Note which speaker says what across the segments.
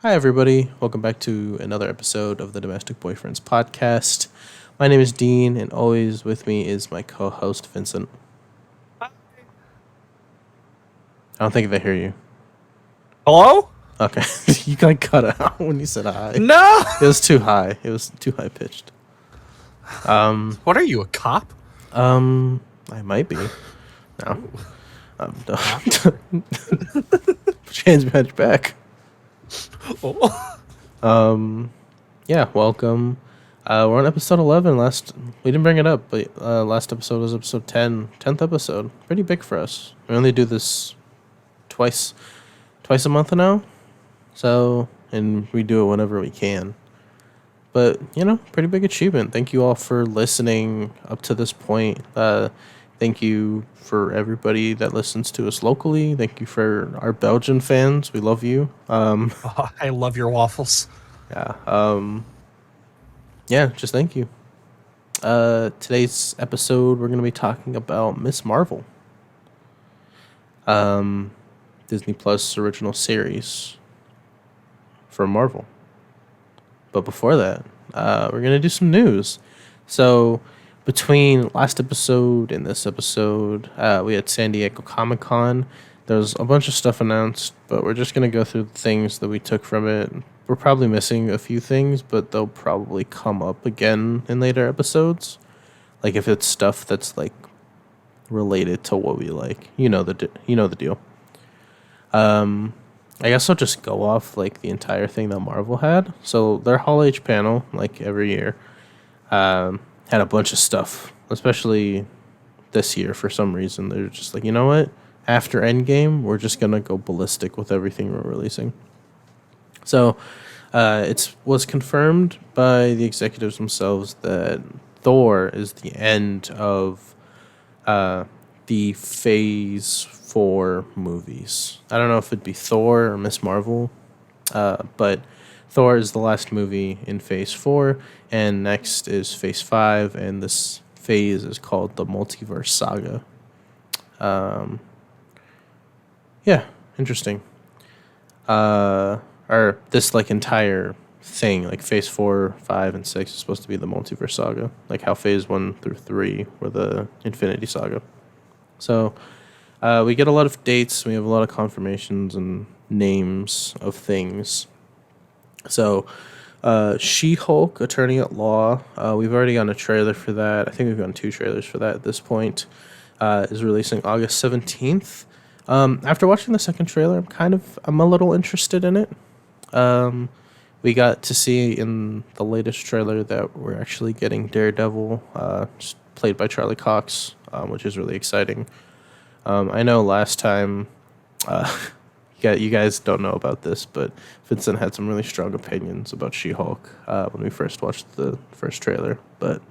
Speaker 1: Hi, everybody. Welcome back to another episode of the Domestic Boyfriends podcast. My name is Dean, and always with me is my co host, Vincent. I don't think they hear you.
Speaker 2: Hello?
Speaker 1: Okay. You got cut out when you said hi.
Speaker 2: No!
Speaker 1: It was too high. It was too high pitched.
Speaker 2: What are you, a cop?
Speaker 1: I might be. No. No. Put your hands behind your back.
Speaker 2: Oh.
Speaker 1: Yeah, welcome. We're on episode 11. We didn't bring it up, but last episode was episode 10. 10th episode. Pretty big for us. We only do this twice a month now. So, and we do it whenever we can. But, pretty big achievement. Thank you all for listening up to this point. Thank you for everybody that listens to us locally. Thank you for our Belgian fans. We love you.
Speaker 2: I love your waffles.
Speaker 1: Yeah, just thank you. Today's episode, we're going to be talking about Ms.Marvel. Disney Plus original series for Marvel. But before that, we're going to do some news. So, between last episode and this episode, we had San Diego Comic-Con. There's a bunch of stuff announced, but we're just going to go through the things that we took from it. We're probably missing a few things, but they'll probably come up again in later episodes. Like if it's stuff that's like related to what we like, the deal. I guess I'll just go off like the entire thing that Marvel had. So their Hall H panel, like every year, had a bunch of stuff, especially this year for some reason. They're just like, you know what? After Endgame, we're just going to go ballistic with everything we're releasing. So it was confirmed by the executives themselves that Thor is the end of the Phase 4 movies. I don't know if it'd be Thor or Ms. Marvel, but Thor is the last movie in Phase 4, and next is Phase 5, and this phase is called the Multiverse Saga. Yeah, interesting. Or this, like, entire thing, like, Phase 4, 5, and 6 is supposed to be the Multiverse Saga, like how Phase 1 through 3 were the Infinity Saga. So, we get a lot of dates, we have a lot of confirmations and names of things. So, She-Hulk, Attorney at Law, we've already gotten a trailer for that. I think we've gotten 2 trailers for that at this point. Is releasing August 17th. After watching the second trailer, I'm a little interested in it. We got to see in the latest trailer that we're actually getting Daredevil, played by Charlie Cox, which is really exciting. I know last time, you guys don't know about this, but Vincent had some really strong opinions about She-Hulk when we first watched the first trailer. But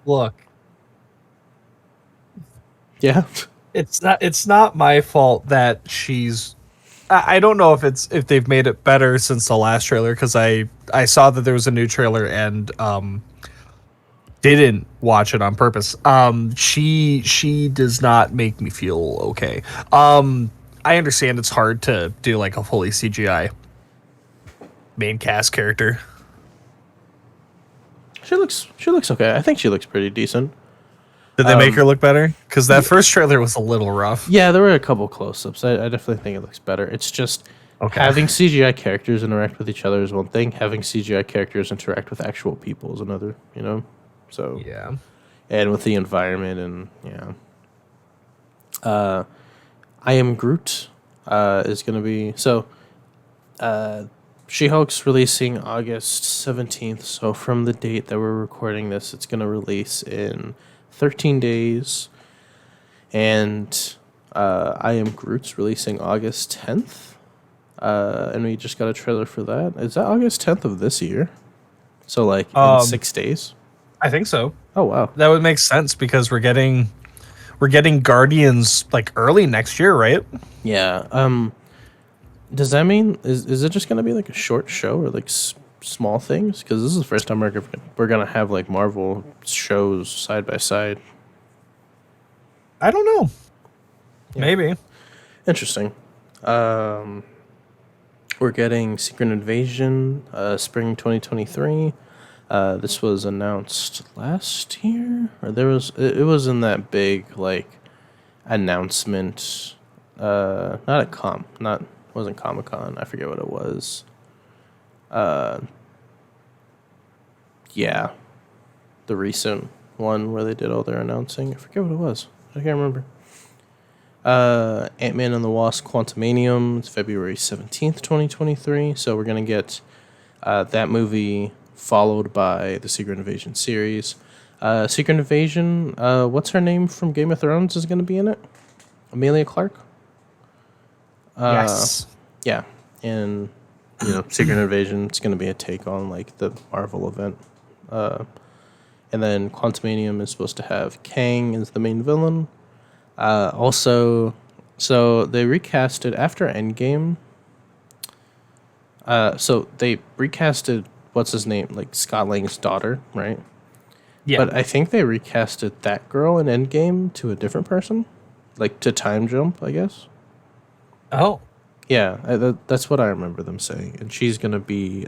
Speaker 2: Look,
Speaker 1: yeah,
Speaker 2: it's not my fault that she's. I don't know if they've made it better since the last trailer, because I saw that there was a new trailer and didn't watch it on purpose. She does not make me feel okay. I understand it's hard to do like a fully CGI main cast character.
Speaker 1: she looks okay. I think she looks pretty decent.
Speaker 2: Did they make her look better? Because that first trailer was a little rough.
Speaker 1: Yeah, there were a couple close-ups. I definitely think it looks better. It's just having CGI characters interact with each other is one thing. Having CGI characters interact with actual people is another, So,
Speaker 2: Yeah.
Speaker 1: and with the environment and, I Am Groot is going to be... So, She-Hulk's releasing August 17th. So from the date that we're recording this, it's going to release in 13 days. And I Am Groot's releasing August 10th. And we just got a trailer for that. Is that August 10th of this year? So like in 6 days?
Speaker 2: I think so.
Speaker 1: Oh wow.
Speaker 2: That would make sense because we're getting Guardians like early next year, right?
Speaker 1: Yeah. Does that mean is it just gonna be like a short show or like small things? Because this is the first time we're gonna have like Marvel shows side by side.
Speaker 2: I don't know.
Speaker 1: Yeah.
Speaker 2: Maybe.
Speaker 1: Interesting. We're getting Secret Invasion, spring 2023. This was announced last year, or it was in that big like announcement. Not at wasn't Comic Con. I forget what it was. Yeah, the recent one where they did all their announcing. I forget what it was. I can't remember. Ant-Man and the Wasp: Quantumanium. It's February 17th, 2023. So we're gonna get that movie followed by the Secret Invasion series. Secret Invasion. What's her name from Game of Thrones is gonna be in it? Amelia Clark.
Speaker 2: Yes.
Speaker 1: Yeah, and Secret Invasion. It's gonna be a take on like the Marvel event. And then Quantumanium is supposed to have Kang as the main villain. Also, so they recasted after Endgame. So they recasted what's his name, like Scott Lang's daughter, right?
Speaker 2: Yeah.
Speaker 1: But I think they recasted that girl in Endgame to a different person, like to time jump, I guess.
Speaker 2: Oh.
Speaker 1: Yeah, that's what I remember them saying, and she's gonna be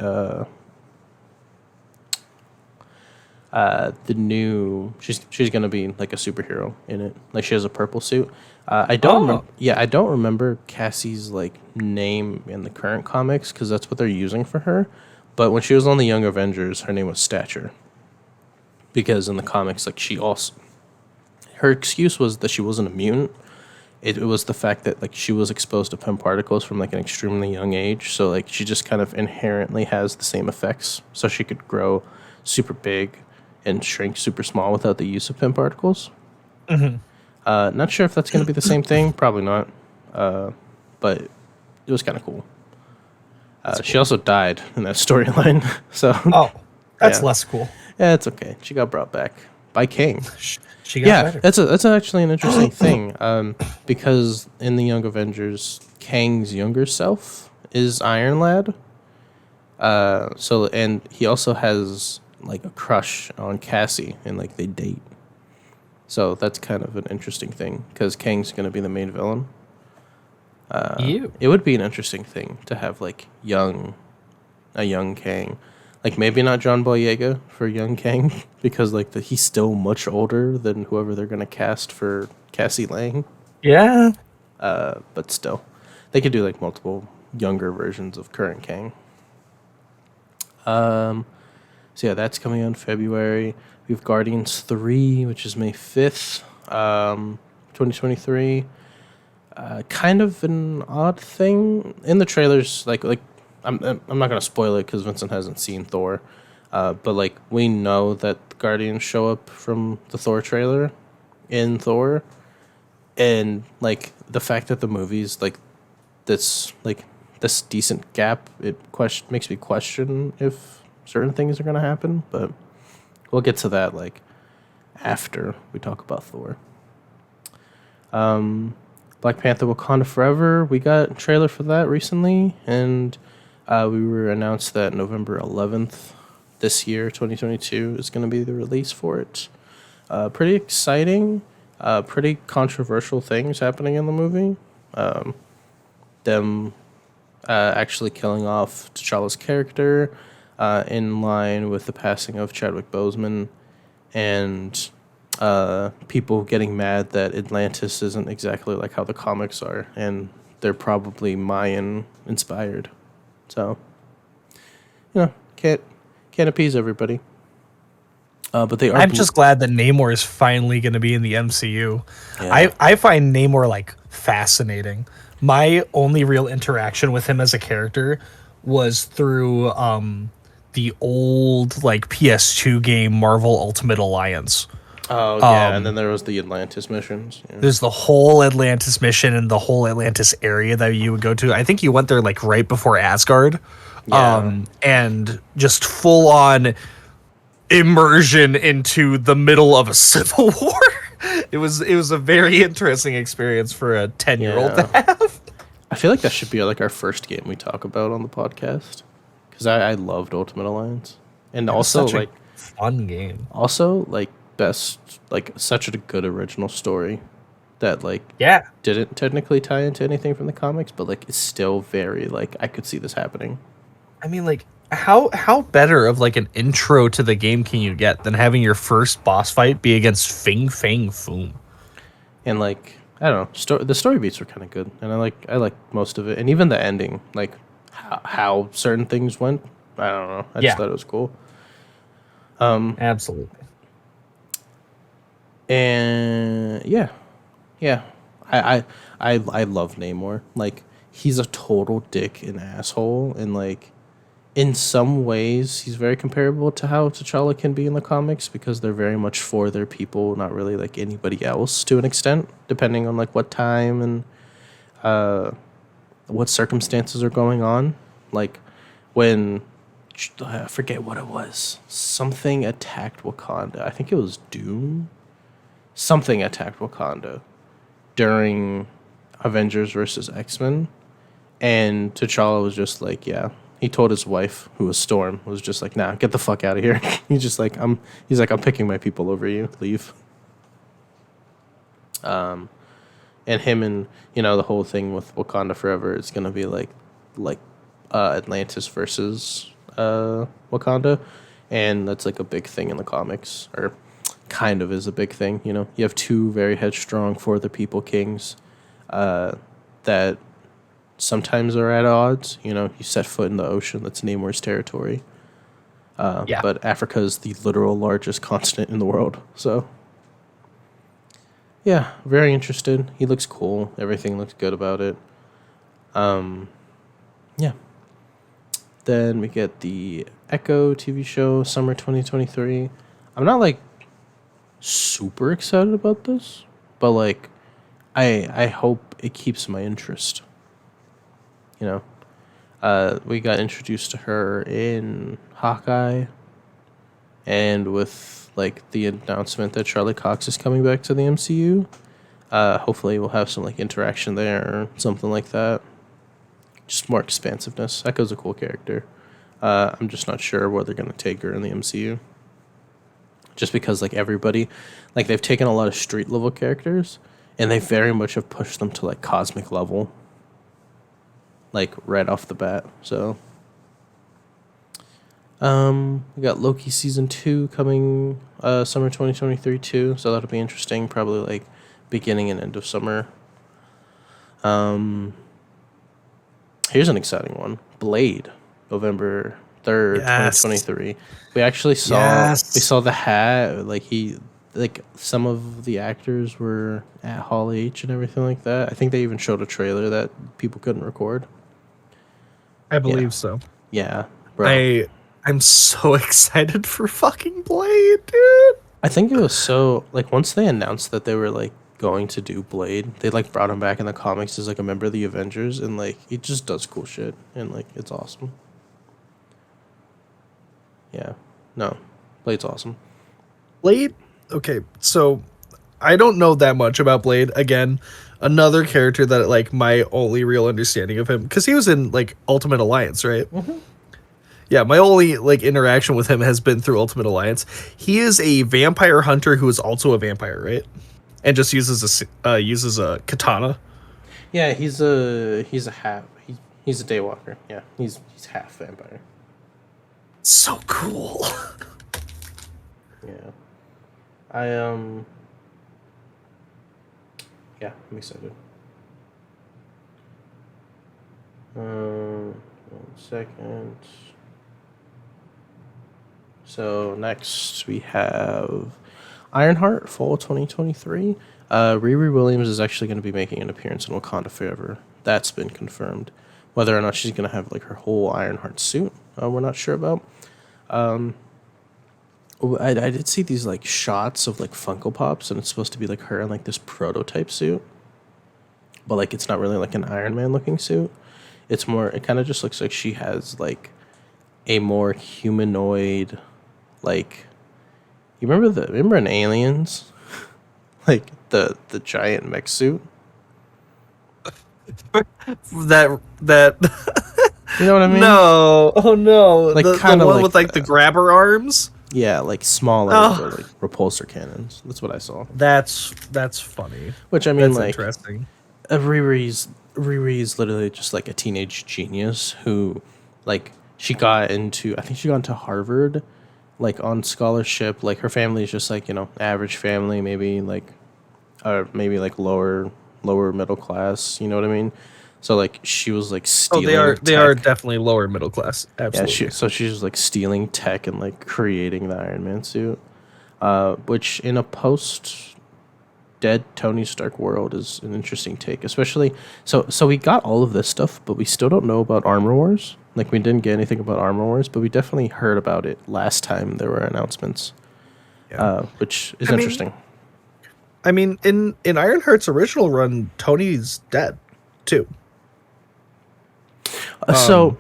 Speaker 1: the new. She's gonna be like a superhero in it. Like she has a purple suit. I don't remember. Yeah, I don't remember Cassie's like name in the current comics because that's what they're using for her. But when she was on the Young Avengers, her name was Stature. Because in the comics, like her excuse was that she wasn't a mutant. It was the fact that like she was exposed to PEM particles from like an extremely young age, so like she just kind of inherently has the same effects. So she could grow super big and shrink super small without the use of PEM particles. Not sure if that's going to be the same thing. Probably not. But it was kind of cool. She also died in that storyline. So
Speaker 2: That's
Speaker 1: yeah.
Speaker 2: less cool.
Speaker 1: Yeah, it's okay. She got brought back by King.
Speaker 2: She got better.
Speaker 1: That's actually an interesting thing. Because in the Young Avengers, Kang's younger self is Iron Lad. And he also has like a crush on Cassie, and like they date. So that's kind of an interesting thing because Kang's going to be the main villain. It would be an interesting thing to have like a young Kang. Like maybe not John Boyega for young Kang because like he's still much older than whoever they're gonna cast for Cassie Lang.
Speaker 2: Yeah.
Speaker 1: But still, they could do like multiple younger versions of current Kang. So yeah, that's coming out in February. We have Guardians 3, which is May 5th, 2023. Kind of an odd thing in the trailers, like I'm not gonna spoil it because Vincent hasn't seen Thor, but like we know that the Guardians show up from the Thor trailer in Thor, and like the fact that the movie's like this decent gap, makes me question if certain things are gonna happen, but we'll get to that like after we talk about Thor. Black Panther: Wakanda Forever. We got a trailer for that recently, and we were announced that November 11th this year, 2022, is going to be the release for it. Pretty exciting, pretty controversial things happening in the movie. Them actually killing off T'Challa's character in line with the passing of Chadwick Boseman, and people getting mad that Atlantis isn't exactly like how the comics are, and they're probably Mayan inspired. So, can't appease everybody. But they are.
Speaker 2: I'm just glad that Namor is finally going to be in the MCU.
Speaker 1: Yeah.
Speaker 2: I find Namor like fascinating. My only real interaction with him as a character was through the old like PS2 game Marvel Ultimate Alliance.
Speaker 1: Oh yeah, and then there was the Atlantis missions. Yeah.
Speaker 2: There's the whole Atlantis mission and the whole Atlantis area that you would go to. I think you went there like right before Asgard.
Speaker 1: Yeah.
Speaker 2: And just full on immersion into the middle of a civil war. It was a very interesting experience for a 10-year-old to have.
Speaker 1: I feel like that should be like our first game we talk about on the podcast because I loved Ultimate Alliance, and also
Speaker 2: such a
Speaker 1: like
Speaker 2: fun game.
Speaker 1: also like best like such a good original story that like
Speaker 2: Yeah.
Speaker 1: didn't technically tie into anything from the comics, but like it's still very like I could see this happening.
Speaker 2: I mean, like, how better of like an intro to the game can you get than having your first boss fight be against Fing Fang Foom?
Speaker 1: And like I don't know, the story beats were kind of good, and I like most of it, and even the ending, like how certain things went. I don't know. I just
Speaker 2: Yeah.
Speaker 1: thought it was cool.
Speaker 2: Absolutely.
Speaker 1: And yeah, I love Namor. Like he's a total dick and asshole, and like in some ways he's very comparable to how T'Challa can be in the comics because they're very much for their people, not really like anybody else to an extent, depending on like what time and what circumstances are going on. Like when I forget what it was, something attacked Wakanda. I think it was Doom. Something attacked Wakanda during Avengers versus X-Men, and T'Challa was just like, yeah. He told his wife, who was Storm, was just like, nah, get the fuck out of here. He's like, I'm picking my people over you. Leave. And him and the whole thing with Wakanda Forever is gonna be like Atlantis versus Wakanda, and that's like a big thing in the comics, or kind of is a big thing. You have two very headstrong for the people kings that sometimes are at odds. You set foot in the ocean, that's Namor's territory.
Speaker 2: Yeah.
Speaker 1: But Africa is the literal largest continent in the world, so yeah, very interested. He looks cool. Everything looks good about it. Yeah. Then we get the Echo TV show, summer 2023. I'm not like super excited about this, but like I hope it keeps my interest. We got introduced to her in Hawkeye, and with like the announcement that Charlie Cox is coming back to the MCU, hopefully we'll have some like interaction there or something like that. Just more expansiveness. Echo's a cool character. I'm just not sure where they're gonna take her in the MCU. Just because like everybody, like they've taken a lot of street level characters, and they very much have pushed them to like cosmic level, like right off the bat. So we got Loki season 2 coming summer 2023 too, so that'll be interesting, probably like beginning and end of summer. Here's an exciting one. Blade, November 3rd,
Speaker 2: Yes.
Speaker 1: 2023. We actually saw
Speaker 2: Yes.
Speaker 1: the hat, like some of the actors were at Hall H and everything like that. I think they even showed a trailer that people couldn't record.
Speaker 2: I believe so.
Speaker 1: Yeah, bro.
Speaker 2: I'm so excited for fucking Blade, dude.
Speaker 1: I think it was so like once they announced that they were like going to do Blade, they like brought him back in the comics as like a member of the Avengers, and like he just does cool shit, and like it's awesome. Yeah, no, Blade's awesome.
Speaker 2: Blade? Okay, so I don't know that much about Blade. Again, another character that like my only real understanding of him, because he was in like Ultimate Alliance, right?
Speaker 1: Mm-hmm.
Speaker 2: Yeah, my only like interaction with him has been through Ultimate Alliance. He is a vampire hunter who is also a vampire, right? And just uses a katana.
Speaker 1: Yeah, he's a half he's a daywalker. Yeah, he's half vampire.
Speaker 2: So cool.
Speaker 1: Yeah, yeah, I'm excited. 1 second. So next we have Ironheart, fall 2023. Riri Williams is actually going to be making an appearance in Wakanda Forever. That's been confirmed. Whether or not she's going to have like her whole Ironheart suit, we're not sure about. I did see these like shots of like Funko Pops, and it's supposed to be like her in like this prototype suit, but like it's not really like an Iron Man looking suit. It's more. It kind of just looks like she has like a more humanoid, like you remember in Aliens, like the giant mech suit.
Speaker 2: that
Speaker 1: You know what I mean?
Speaker 2: No. Oh no.
Speaker 1: Like
Speaker 2: The
Speaker 1: kinda
Speaker 2: one
Speaker 1: like
Speaker 2: with like the grabber arms.
Speaker 1: Yeah, like smaller
Speaker 2: Oh,
Speaker 1: but like repulsor cannons. That's what I saw.
Speaker 2: that's funny.
Speaker 1: Which I mean,
Speaker 2: That's
Speaker 1: like
Speaker 2: interesting.
Speaker 1: Riri's literally just like a teenage genius who, like, she got into. I think she got into Harvard, like on scholarship. Like her family is just like average family, maybe like lower middle class. You know what I mean? So like she was like
Speaker 2: Oh,
Speaker 1: stealing
Speaker 2: they are
Speaker 1: tech.
Speaker 2: definitely lower middle class.
Speaker 1: Yeah,
Speaker 2: Absolutely.
Speaker 1: she's like stealing tech and like creating the Iron Man suit, which in a post dead Tony Stark world is an interesting take, especially so we got all of this stuff, but we still don't know about Armor Wars. Like we didn't get anything about Armor Wars, but we definitely heard about it last time there were announcements,
Speaker 2: Yeah.
Speaker 1: which is
Speaker 2: I mean,
Speaker 1: interesting.
Speaker 2: in Ironheart's original run, Tony's dead too.
Speaker 1: So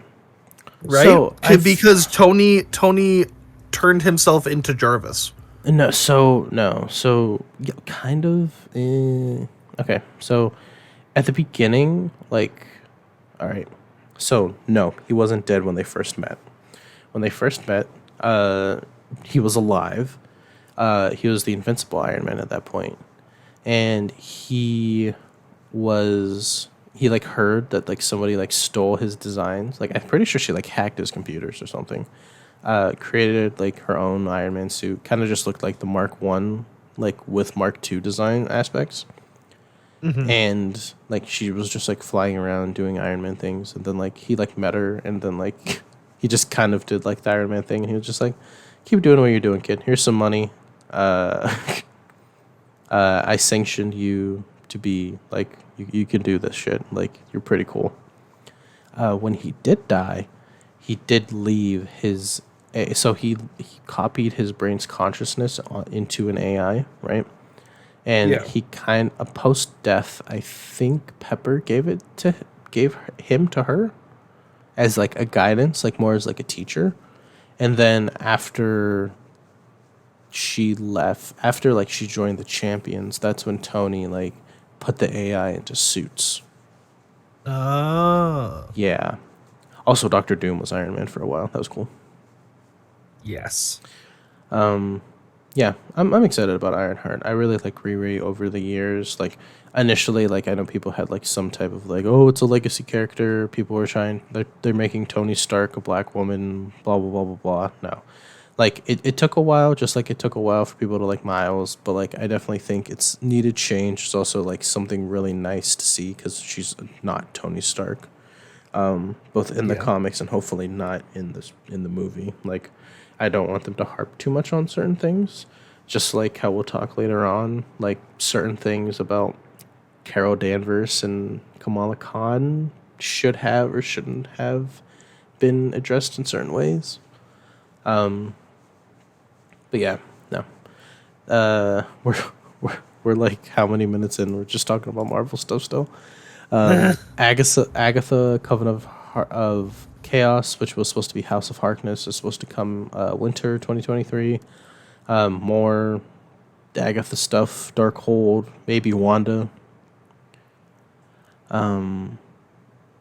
Speaker 2: Right?
Speaker 1: I've
Speaker 2: Because Tony turned himself into Jarvis.
Speaker 1: no, so yeah, kind of. Okay, so at the beginning, like, all right, so no, he wasn't dead when they first met. When they first met, he was alive. He was the invincible Iron Man at that point, and he like heard that like somebody like stole his designs. Like I'm pretty sure she like hacked his computers or something. Created like her own Iron Man suit. Kind of just looked like the Mark One, like with Mark Two design aspects. And like she was just like flying around doing Iron Man things, and then like he like met her, and then like he just kind of did like the Iron Man thing, and he was just like, "Keep doing what you're doing, kid. Here's some money. Uh, I sanctioned you to be like you can do this shit. Like you're pretty cool." When he did die, he did leave his. So he copied his brain's consciousness into an AI, right? And
Speaker 2: Yeah.
Speaker 1: he post death, I think Pepper gave him to her as like a guidance, like more as like a teacher. And then after like she joined the Champions, that's when Tony like put the AI into suits.
Speaker 2: Oh.
Speaker 1: Yeah. Also, Doctor Doom was Iron Man for a while. That was cool.
Speaker 2: Yes.
Speaker 1: Yeah, I'm excited about Ironheart. I really like Riri over the years. Like initially, like I know people had like some type of like, oh, it's a legacy character. People were trying, they're making Tony Stark a black woman. Blah blah blah blah blah. No, like it took a while, just like it took a while for people to like Miles. But like I definitely think it's needed change. It's also like something really nice to see because she's not Tony Stark, both in the
Speaker 2: Yeah.
Speaker 1: comics and hopefully not in the movie. Like, I don't want them to harp too much on certain things, just like how we'll talk later on. Like certain things about Carol Danvers and Kamala Khan should have or shouldn't have been addressed in certain ways. But yeah, no. We're like how many minutes in? We're just talking about Marvel stuff still. Agatha Coven of Chaos, which was supposed to be House of Harkness, is supposed to come winter 2023. More Agatha stuff, Darkhold, maybe Wanda.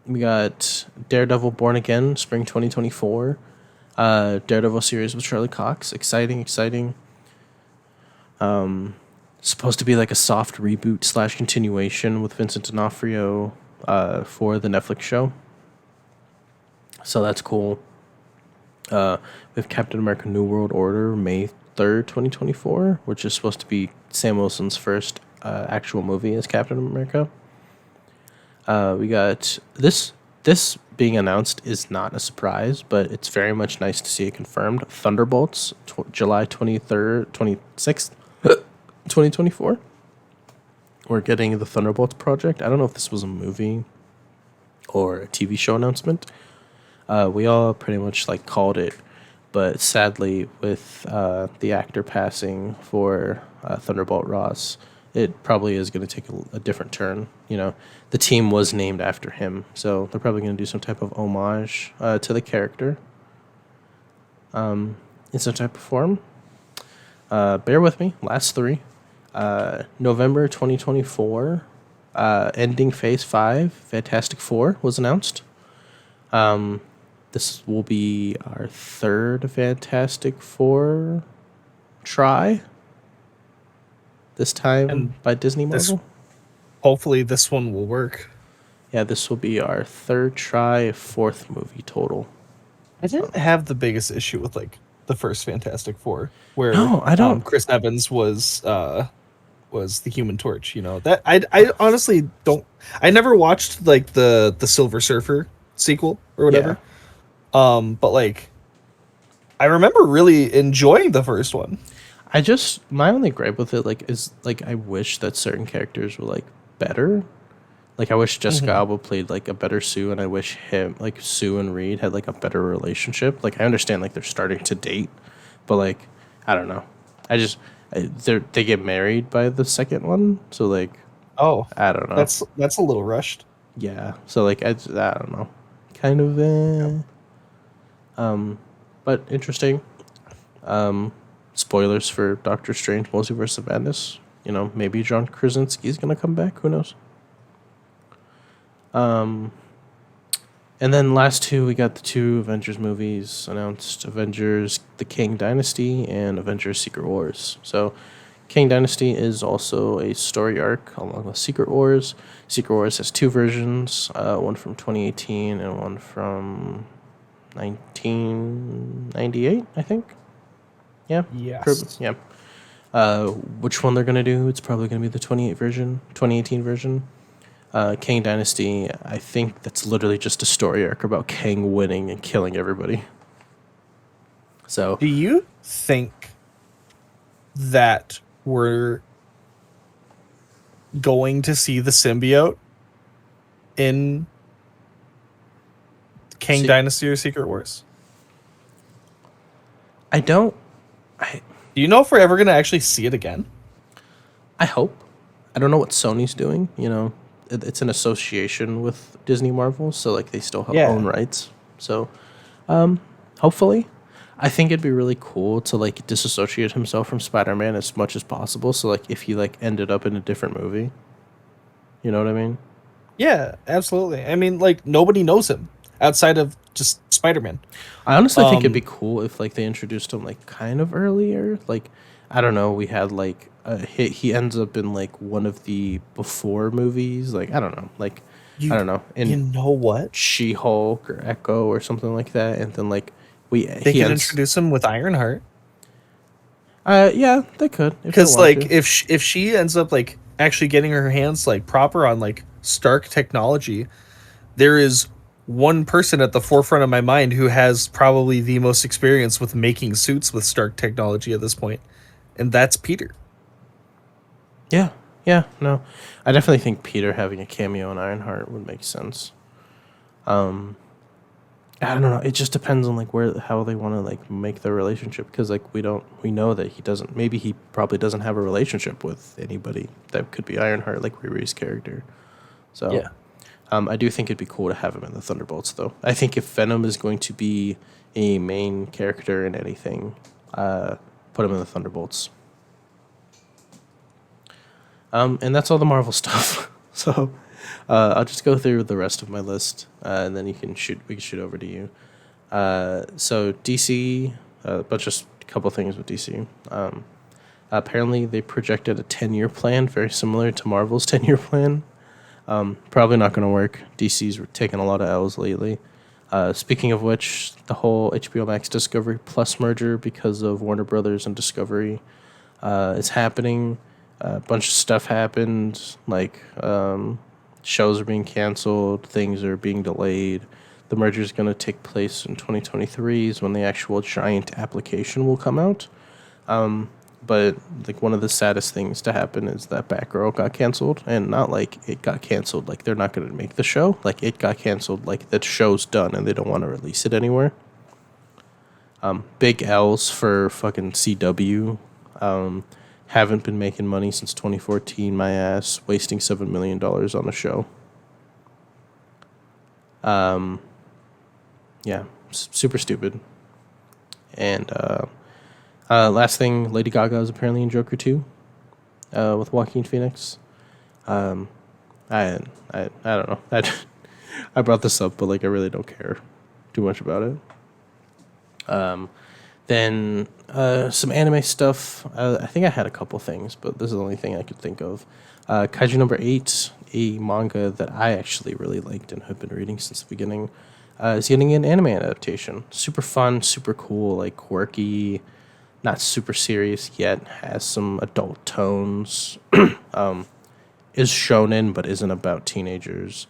Speaker 1: We got Daredevil Born Again, spring 2024. Daredevil series with Charlie Cox. Exciting. Supposed to be like a soft reboot / continuation with Vincent D'Onofrio for the Netflix show. So that's cool. We have Captain America New World Order, May 3rd, 2024, which is supposed to be Sam Wilson's first actual movie as Captain America. We got this being announced is not a surprise, but it's very much nice to see it confirmed. Thunderbolts, July 23rd, 26th, 2024. We're getting the Thunderbolts project. I don't know if this was a movie or a TV show announcement. We all pretty much like called it, but sadly, with the actor passing for Thunderbolt Ross, it probably is going to take a different turn. You know, the team was named after him, so they're probably going to do some type of homage to the character in some type of form. Bear with me. Last three. November 2024, ending Phase 5, Fantastic Four was announced. This will be our third Fantastic Four try. This time
Speaker 2: And
Speaker 1: by Disney
Speaker 2: this
Speaker 1: Marvel.
Speaker 2: hopefully this one will work.
Speaker 1: Yeah, this will be our third try, fourth movie total.
Speaker 2: I didn't have the biggest issue with like the first Fantastic Four, where
Speaker 1: No, I don't.
Speaker 2: Chris Evans was the Human Torch. You know that I honestly don't. I never watched like the Silver Surfer sequel or
Speaker 1: Yeah,
Speaker 2: whatever. But like I remember really enjoying the first one.
Speaker 1: my only gripe with it like is like I wish that certain characters were like better. Like I wish Jessica
Speaker 2: Mhm.
Speaker 1: Alba played like a better Sue, and I wish him like Sue and Reed had like a better relationship. Like I understand like they're starting to date, but like I don't know. They get married by the second one, so like
Speaker 2: Oh,
Speaker 1: I don't know.
Speaker 2: that's a little rushed.
Speaker 1: Yeah, so like I don't know. Kind of
Speaker 2: Yep.
Speaker 1: but interesting. Spoilers for Doctor Strange Multiverse of Madness. You know, maybe John Krasinski's gonna come back. Who knows? And then last two, we got the two Avengers movies announced: Avengers: The Kang Dynasty and Avengers: Secret Wars. So, Kang Dynasty is also a story arc along with Secret Wars. Secret Wars has two versions, one from 2018 and one from 1998, I think. Yeah.
Speaker 2: Yes.
Speaker 1: Yeah. Which one they're gonna do? It's probably gonna be the 2018 version. Kang Dynasty, I think that's literally just a story arc about Kang winning and killing everybody. So,
Speaker 2: Do you think that we're going to see the symbiote in Kang
Speaker 1: see,
Speaker 2: Dynasty or Secret Wars?
Speaker 1: I don't. I
Speaker 2: Do you know if we're ever going to actually see it again?
Speaker 1: I hope. I don't know what Sony's doing. You know, it's an association with Disney Marvel, so like they still have
Speaker 2: Yeah.
Speaker 1: own rights. So, hopefully, I think it'd be really cool to like disassociate himself from Spider-Man as much as possible. So like if he like ended up in a different movie, you know what I mean?
Speaker 2: Yeah, absolutely. I mean, like nobody knows him outside of just Spider-Man.
Speaker 1: I honestly think it'd be
Speaker 2: Um,
Speaker 1: cool if like they introduced him like kind of earlier. Like I don't know, we had like he ends up in like one of the before movies. Like I don't know, like I
Speaker 2: you
Speaker 1: don't know,
Speaker 2: you
Speaker 1: in
Speaker 2: know what?
Speaker 1: She-Hulk or Echo or something like that. And then like
Speaker 2: They
Speaker 1: he
Speaker 2: could
Speaker 1: ends.
Speaker 2: introduce him with Ironheart.
Speaker 1: Yeah, they could if they
Speaker 2: Because
Speaker 1: want
Speaker 2: like
Speaker 1: to.
Speaker 2: if she ends up like actually getting her hands like proper on like Stark technology, there is one person at the forefront of my mind who has probably the most experience with making suits with Stark technology at this point, and that's Peter.
Speaker 1: Yeah, yeah, no, I definitely think Peter having a cameo in Ironheart would make sense. I don't know. It just depends on like where how they want to like make their relationship because like we know that he doesn't, maybe he probably doesn't have a relationship with anybody that could be Ironheart like Riri's character. So
Speaker 2: Yeah.
Speaker 1: I do think it'd be cool to have him in the Thunderbolts though. I think if Venom is going to be a main character in anything, put him in the Thunderbolts. And that's all the Marvel stuff. So I'll just go through the rest of my list, and then we can shoot over to you. So DC, but just a couple things with DC. Apparently, they projected a 10-year plan, very similar to Marvel's 10-year plan. Probably not going to work. DC's taking a lot of L's lately. Speaking of which, the whole HBO Max Discovery Plus merger because of Warner Brothers and Discovery is happening. A bunch of stuff happened, like shows are being canceled, things are being delayed. The merger is going to take place in 2023 is when the actual giant application will come out. But like one of the saddest things to happen is that Batgirl got canceled, and not like it got canceled like they're not going to make the show. Like it got canceled like the show's done and they don't want to release it anywhere. Big L's for fucking CW. Haven't been making money since 2014. My ass wasting $7 million on a show. Yeah, super stupid. And last thing, Lady Gaga is apparently in Joker 2 with Joaquin Phoenix. I don't know. I brought this up, but like I really don't care. too much about it. Then some anime stuff. I think I had a couple things, but this is the only thing I could think of. Kaiju number 8, a manga that I actually really liked and have been reading since the beginning, is getting an anime adaptation. Super fun, super cool, like quirky, not super serious yet, has some adult tones, is shonen but isn't about teenagers.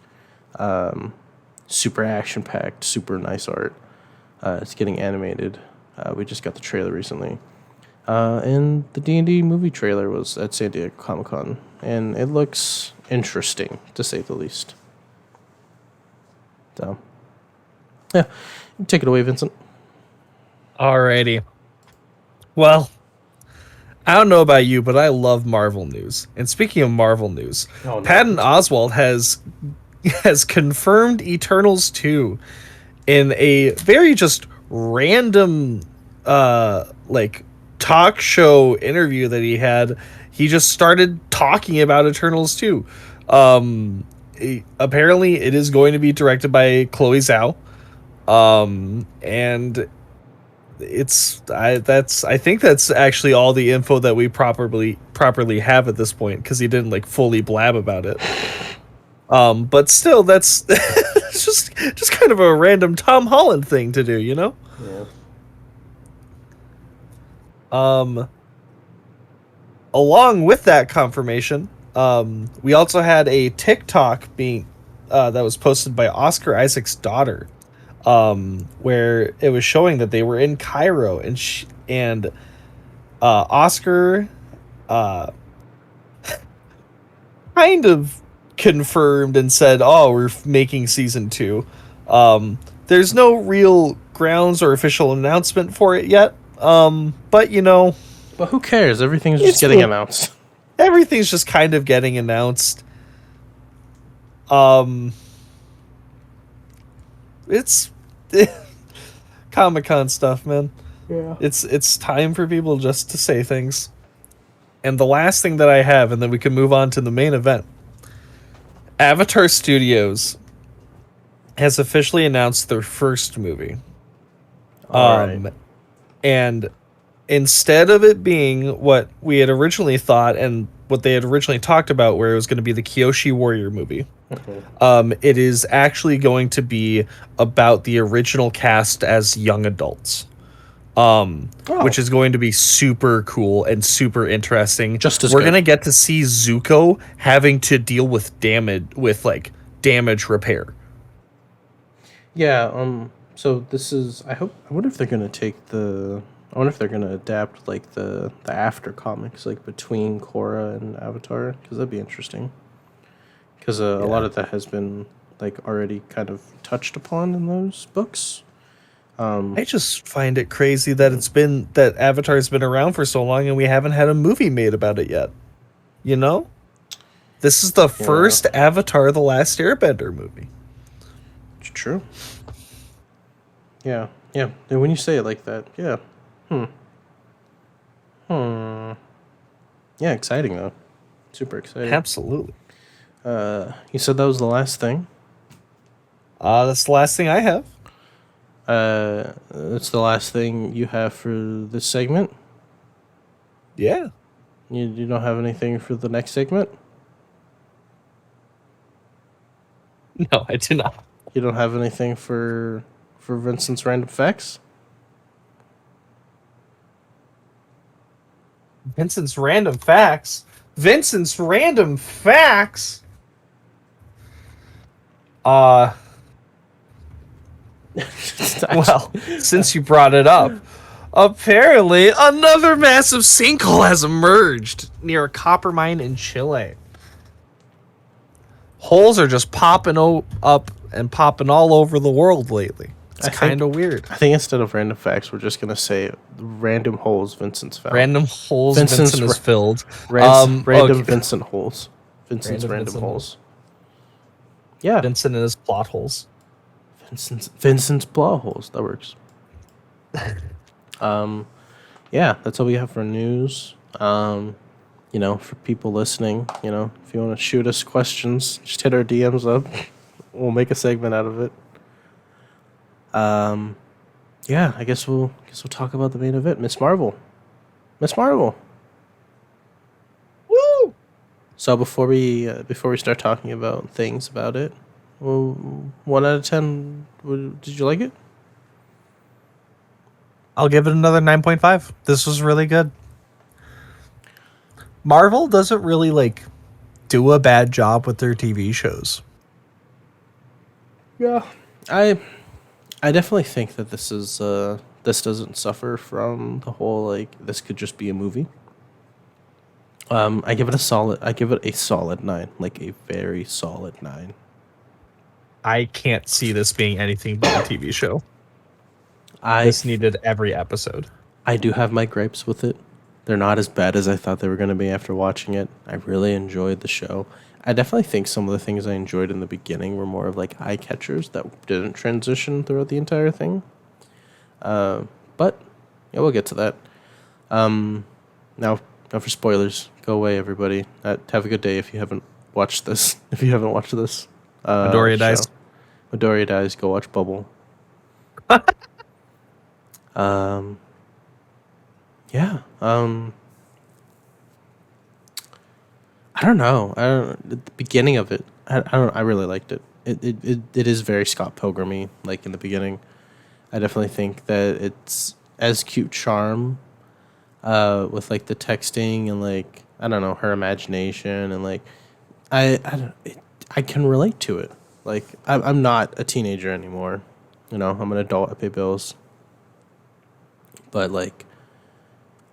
Speaker 1: Super action packed, super nice art. It's getting animated. We just got the trailer recently. And the D&D movie trailer was at San Diego Comic-Con, and it looks interesting, to say the least. So, yeah. Take it away, Vincent.
Speaker 2: Alrighty. Well, I don't know about you, but I love Marvel news. And speaking of Marvel news,
Speaker 1: Oh, no.
Speaker 2: Patton Oswalt has confirmed Eternals 2 in a very just random like talk show interview that he had. He just started talking about Eternals 2. Apparently it is going to be directed by Chloe Zhao. And I think that's actually all the info that we properly have at this point, because he didn't like fully blab about it. But still, that's it's just kind of a random Tom Holland thing to do, you know?
Speaker 1: Yeah.
Speaker 2: Along with that confirmation, we also had a TikTok being that was posted by Oscar Isaac's daughter, where it was showing that they were in Cairo, and Oscar kind of confirmed and said, "Oh, we're making season 2." There's no real grounds or official announcement for it yet, but you know,
Speaker 1: But who cares? Everything's just getting announced.
Speaker 2: everything's just kind of getting announced. It's Comic-Con stuff, man.
Speaker 1: Yeah.
Speaker 2: It's time for people just to say things. And the last thing that I have, and then we can move on to the main event. Avatar Studios has officially announced their first movie.
Speaker 1: All right.
Speaker 2: And instead of it being what we had originally thought and what they had originally talked about, where it was going to be the Kyoshi Warrior movie, it is actually going to be about the original cast as young adults. Which is going to be super cool and super interesting.
Speaker 1: Just as
Speaker 2: we're
Speaker 1: good.
Speaker 2: gonna get to see Zuko having to deal with damage repair.
Speaker 1: Yeah, so this is I wonder if they're going to adapt like the after comics, like between Korra and Avatar, cuz that'd be interesting. Cuz a lot of that has been like already kind of touched upon in those books.
Speaker 2: I just find it crazy that Avatar's been around for so long and we haven't had a movie made about it yet. You know? This is the first Avatar: The Last Airbender movie.
Speaker 1: It's true. Yeah. Yeah. And when you say it like that, yeah. Yeah, exciting though. Super exciting.
Speaker 2: Absolutely.
Speaker 1: You said that was the last thing?
Speaker 2: That's the last thing I have.
Speaker 1: That's the last thing you have for this segment?
Speaker 2: Yeah.
Speaker 1: You don't have anything for the next segment?
Speaker 2: No, I do not.
Speaker 1: You don't have anything for Vincent's random facts?
Speaker 2: Vincent's random facts. Vincent's random facts. Well, since you brought it up, apparently another massive sinkhole has emerged near a copper mine in Chile. Holes are just popping up and popping all over the world lately. It's kind of weird.
Speaker 1: I think instead of random facts, we're just gonna say random holes Vincent's found.
Speaker 2: Random holes Vincent has filled.
Speaker 1: Random Vincent holes. Vincent's random holes. Yeah.
Speaker 2: Vincent and his plot holes.
Speaker 1: Vincent's plot holes. That works. Yeah, that's all we have for news. You know, for people listening, you know, if you want to shoot us questions, just hit our DMs up. We'll make a segment out of it. Yeah, I guess we'll talk about the main event, Miss Marvel. Miss Marvel.
Speaker 2: Woo!
Speaker 1: So before we start talking about things about it, well, 1 out of 10. Did you like it?
Speaker 2: I'll give it another 9.5. This was really good. Marvel doesn't really like do a bad job with their TV shows.
Speaker 1: Yeah. I I definitely think that this doesn't suffer from the whole like this could just be a movie. I give it a solid 9, like a very solid 9.
Speaker 2: I can't see this being anything but a TV show.
Speaker 1: I
Speaker 2: This needed every episode.
Speaker 1: I do have my gripes with it. They're not as bad as I thought they were going to be after watching it. I really enjoyed the show. I definitely think some of the things I enjoyed in the beginning were more of like eye catchers that didn't transition throughout the entire thing. But yeah, we'll get to that. Now, now for spoilers, go away, everybody. Have a good day if you haven't watched this. If you haven't watched this,
Speaker 2: Midoriya dies.
Speaker 1: show. Midoriya dies. Go watch Bubble. Yeah. I don't know. I don't. At the beginning of it, I don't. I really liked it. It is very Scott Pilgrim-y, like in the beginning. I definitely think that it's as cute charm, with like the texting and like I don't know her imagination and like I can relate to it. Like I'm not a teenager anymore. You know, I'm an adult. I pay bills. But like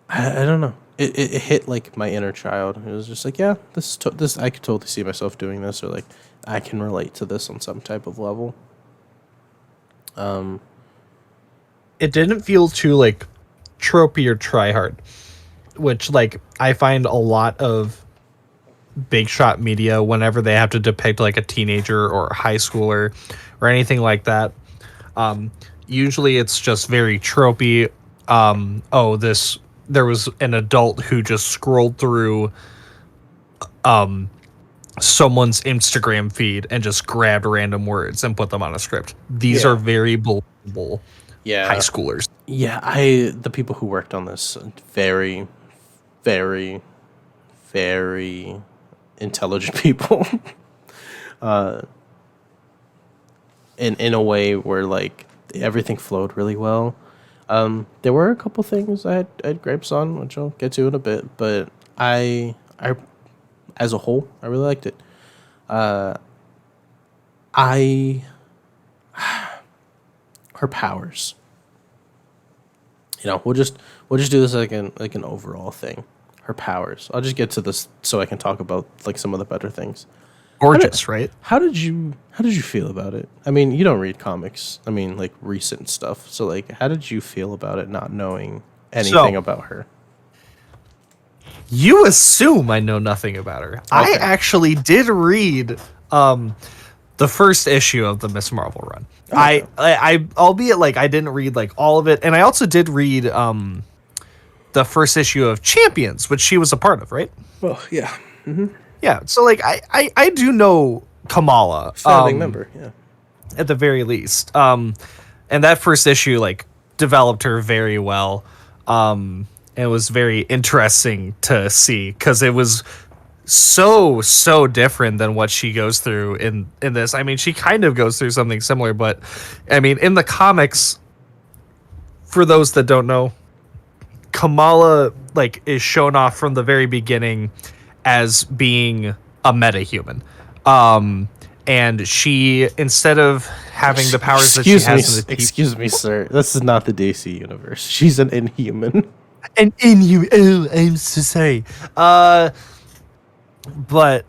Speaker 1: I don't know. It hit like my inner child. It was just like, yeah, this I could totally see myself doing this, or like I can relate to this on some type of level.
Speaker 2: It didn't feel too like tropey or try hard, which like I find a lot of big shot media whenever they have to depict like a teenager or a high schooler or anything like that. Usually it's just very tropey. Oh, this there was an adult who just scrolled through someone's Instagram feed and just grabbed random words and put them on a script. These
Speaker 1: Yeah.
Speaker 2: are very believable high
Speaker 1: Yeah.
Speaker 2: schoolers.
Speaker 1: Yeah, the people who worked on this very, very, very intelligent people. In a way where like everything flowed really well. There were a couple things I had gripes on, which I'll get to in a bit, but I as a whole I really liked it. I Her powers. You know, we'll just do this like an overall thing. Her powers. I'll just get to this so I can talk about like some of the better things.
Speaker 2: Gorgeous, right?
Speaker 1: How did you feel about it? I mean, you don't read comics. I mean, like recent stuff. So like, how did you feel about it not knowing anything
Speaker 2: So-
Speaker 1: about her?
Speaker 2: You assume I know nothing about her. I
Speaker 1: Okay.
Speaker 2: actually did read the first issue of the Miss Marvel run.
Speaker 1: Okay.
Speaker 2: I albeit like I didn't read like all of it, and I also did read the first issue of Champions, which she was a part of, right?
Speaker 1: Well, yeah.
Speaker 2: Yeah. So like I do know Kamala.
Speaker 1: Founding member. Yeah.
Speaker 2: At the very least. And that first issue like developed her very well. It was very interesting to see because it was so different than what she goes through in this. I mean, she kind of goes through something similar, but I mean, in the comics, for those that don't know, Kamala like is shown off from the very beginning as being a metahuman. And she, instead of having the powers that she has in the
Speaker 1: Excuse me, sir. This is not the DC universe. She's an inhuman.
Speaker 2: and in you, oh, I'm so sorry. But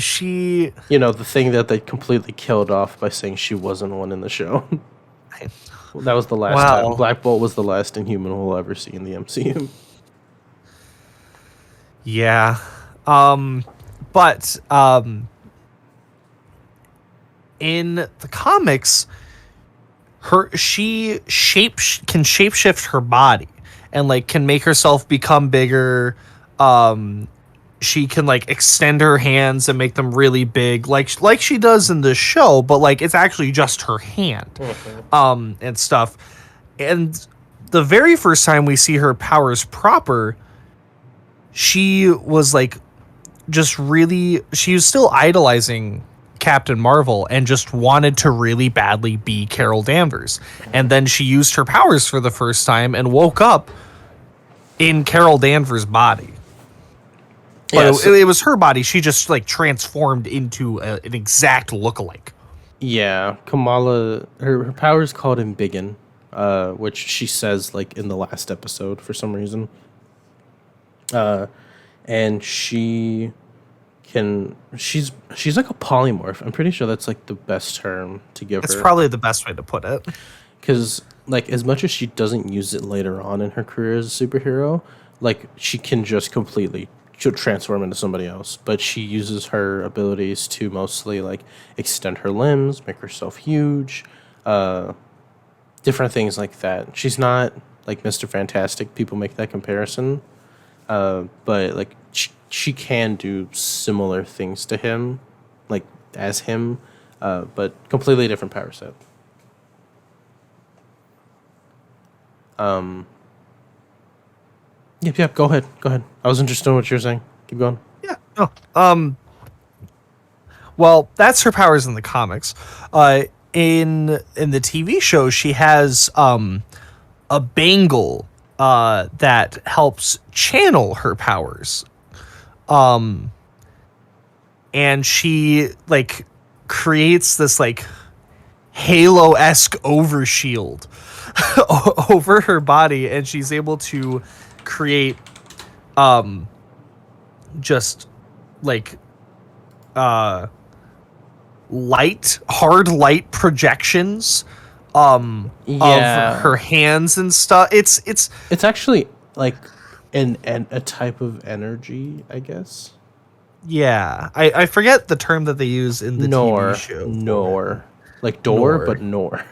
Speaker 2: she,
Speaker 1: You know, the thing that they completely killed off by saying she wasn't one in the show. That was the last
Speaker 2: Wow.
Speaker 1: time. Black Bolt was the last inhuman we'll ever see in the MCU.
Speaker 2: yeah, but in the comics, she can shapeshift her body and like can make herself become bigger, she can like extend her hands and make them really big, like she does in the show, but like it's actually just her hand, and stuff. And the very first time we see her powers proper, she was like just really, she was still idolizing Captain Marvel and just wanted to really badly be Carol Danvers. And then she used her powers for the first time and woke up in Carol Danvers' body. But
Speaker 1: Yes.
Speaker 2: it was her body. She just like transformed into an exact lookalike.
Speaker 1: Yeah, Kamala, her power is called Embiggen, which she says like in the last episode for some reason. And she's like a polymorph. I'm pretty sure that's like the best term to give
Speaker 2: It's
Speaker 1: her.
Speaker 2: probably the best way to put it.
Speaker 1: Because like as much as she doesn't use it later on in her career as a superhero, like she can just completely she'll transform into somebody else. But she uses her abilities to mostly like extend her limbs, make herself huge, different things like that. She's not like Mr. Fantastic. People make that comparison, but like she can do similar things to him, like as him, but completely different power set. Yep. Go ahead. I was interested in what you were saying. Keep going.
Speaker 2: Yeah. Oh. Well, that's her powers in the comics. In the TV show, she has a bangle that helps channel her powers. And she like creates this like Halo-esque overshield over her body, and she's able to create just like hard light projections
Speaker 1: Yeah.
Speaker 2: of her hands and stuff.
Speaker 1: It's actually like an a type of energy, I guess.
Speaker 2: Yeah, I forget the term that they use in the TV show.
Speaker 1: Nor, like door,
Speaker 2: Nor.
Speaker 1: but nor.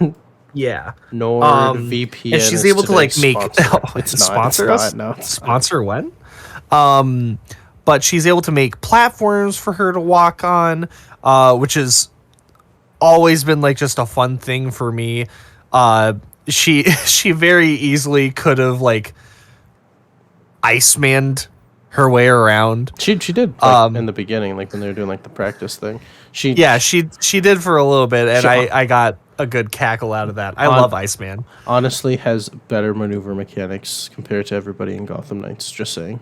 Speaker 2: Yeah.
Speaker 1: Nord VPN,
Speaker 2: And she's
Speaker 1: is
Speaker 2: able to like
Speaker 1: today's
Speaker 2: make
Speaker 1: sponsor. It's not.
Speaker 2: sponsor
Speaker 1: It's
Speaker 2: us.
Speaker 1: not. No, it's
Speaker 2: Sponsor when? But she's able to make platforms for her to walk on, which has always been like just a fun thing for me. She she very easily could have like Icemaned her way around.
Speaker 1: She did like in the beginning, like when they were doing like the practice thing. She
Speaker 2: did for a little bit, and
Speaker 1: She-
Speaker 2: I got a good cackle out of that. I love Iceman.
Speaker 1: honestly has better maneuver mechanics compared to everybody in Gotham Knights. Just saying.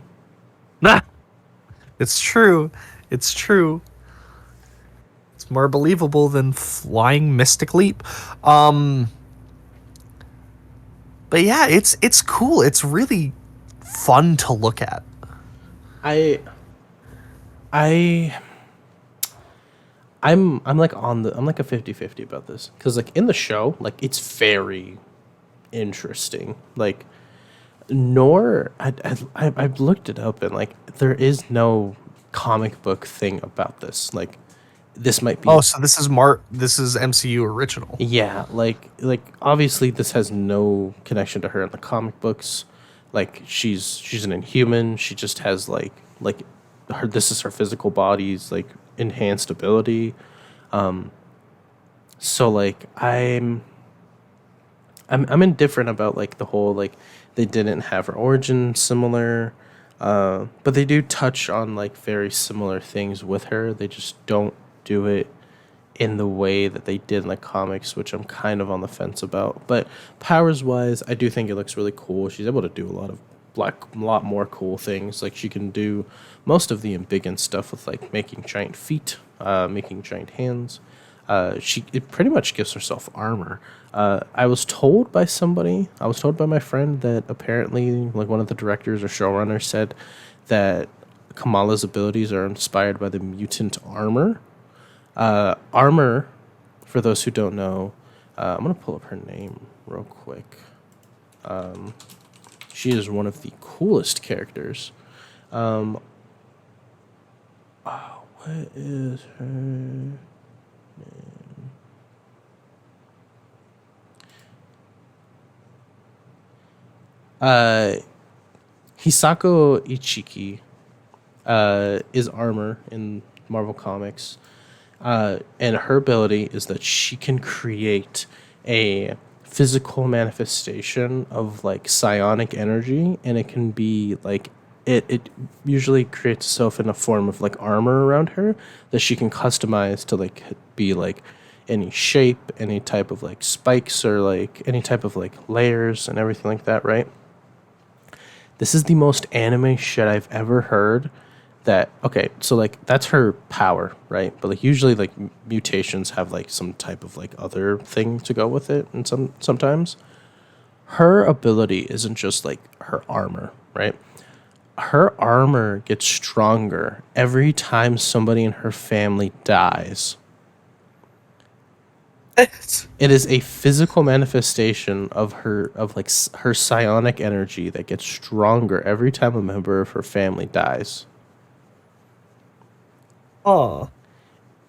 Speaker 2: Nah, it's true. It's true. It's more believable than flying Mystic Leap. But yeah, it's cool. It's really fun to look at.
Speaker 1: I I'm like I'm like a 50-50 about this cuz like in the show like it's very interesting. Like nor I've looked it up and like there is no comic book thing about this. Like this might be
Speaker 2: Oh, so this is MCU original.
Speaker 1: yeah, like obviously this has no connection to her in the comic books. Like she's an Inhuman. She just has like her this is her physical body's like enhanced ability. So like I'm indifferent about like the whole like they didn't have her origin similar. But they do touch on like very similar things with her. They just don't do it in the way that they did in the comics, which I'm kind of on the fence about. But powers wise, I do think it looks really cool. She's able to do a lot more cool things. Like she can do most of the embiggen stuff with like making giant feet, making giant hands. It pretty much gives herself armor. I was told by my friend that apparently like one of the directors or showrunners said that Kamala's abilities are inspired by the mutant armor. Armor, for those who don't know, I'm gonna pull up her name real quick. She is one of the coolest characters. What is her name? Hisako Ichiki. is armor in Marvel Comics. And her ability is that she can create a physical manifestation of like psionic energy, and it can be like it usually creates itself in a form of like armor around her that she can customize to like be like any shape, any type of like spikes or like any type of like layers and everything like that, right? This is the most anime shit I've ever heard. That okay, so like that's her power, right? But like usually like mutations have like some type of like other thing to go with it, and sometimes her ability isn't just like her armor, right? Her armor gets stronger every time somebody in her family dies. It is a physical manifestation of her of like her psionic energy that gets stronger every time a member of her family dies.
Speaker 2: Oh.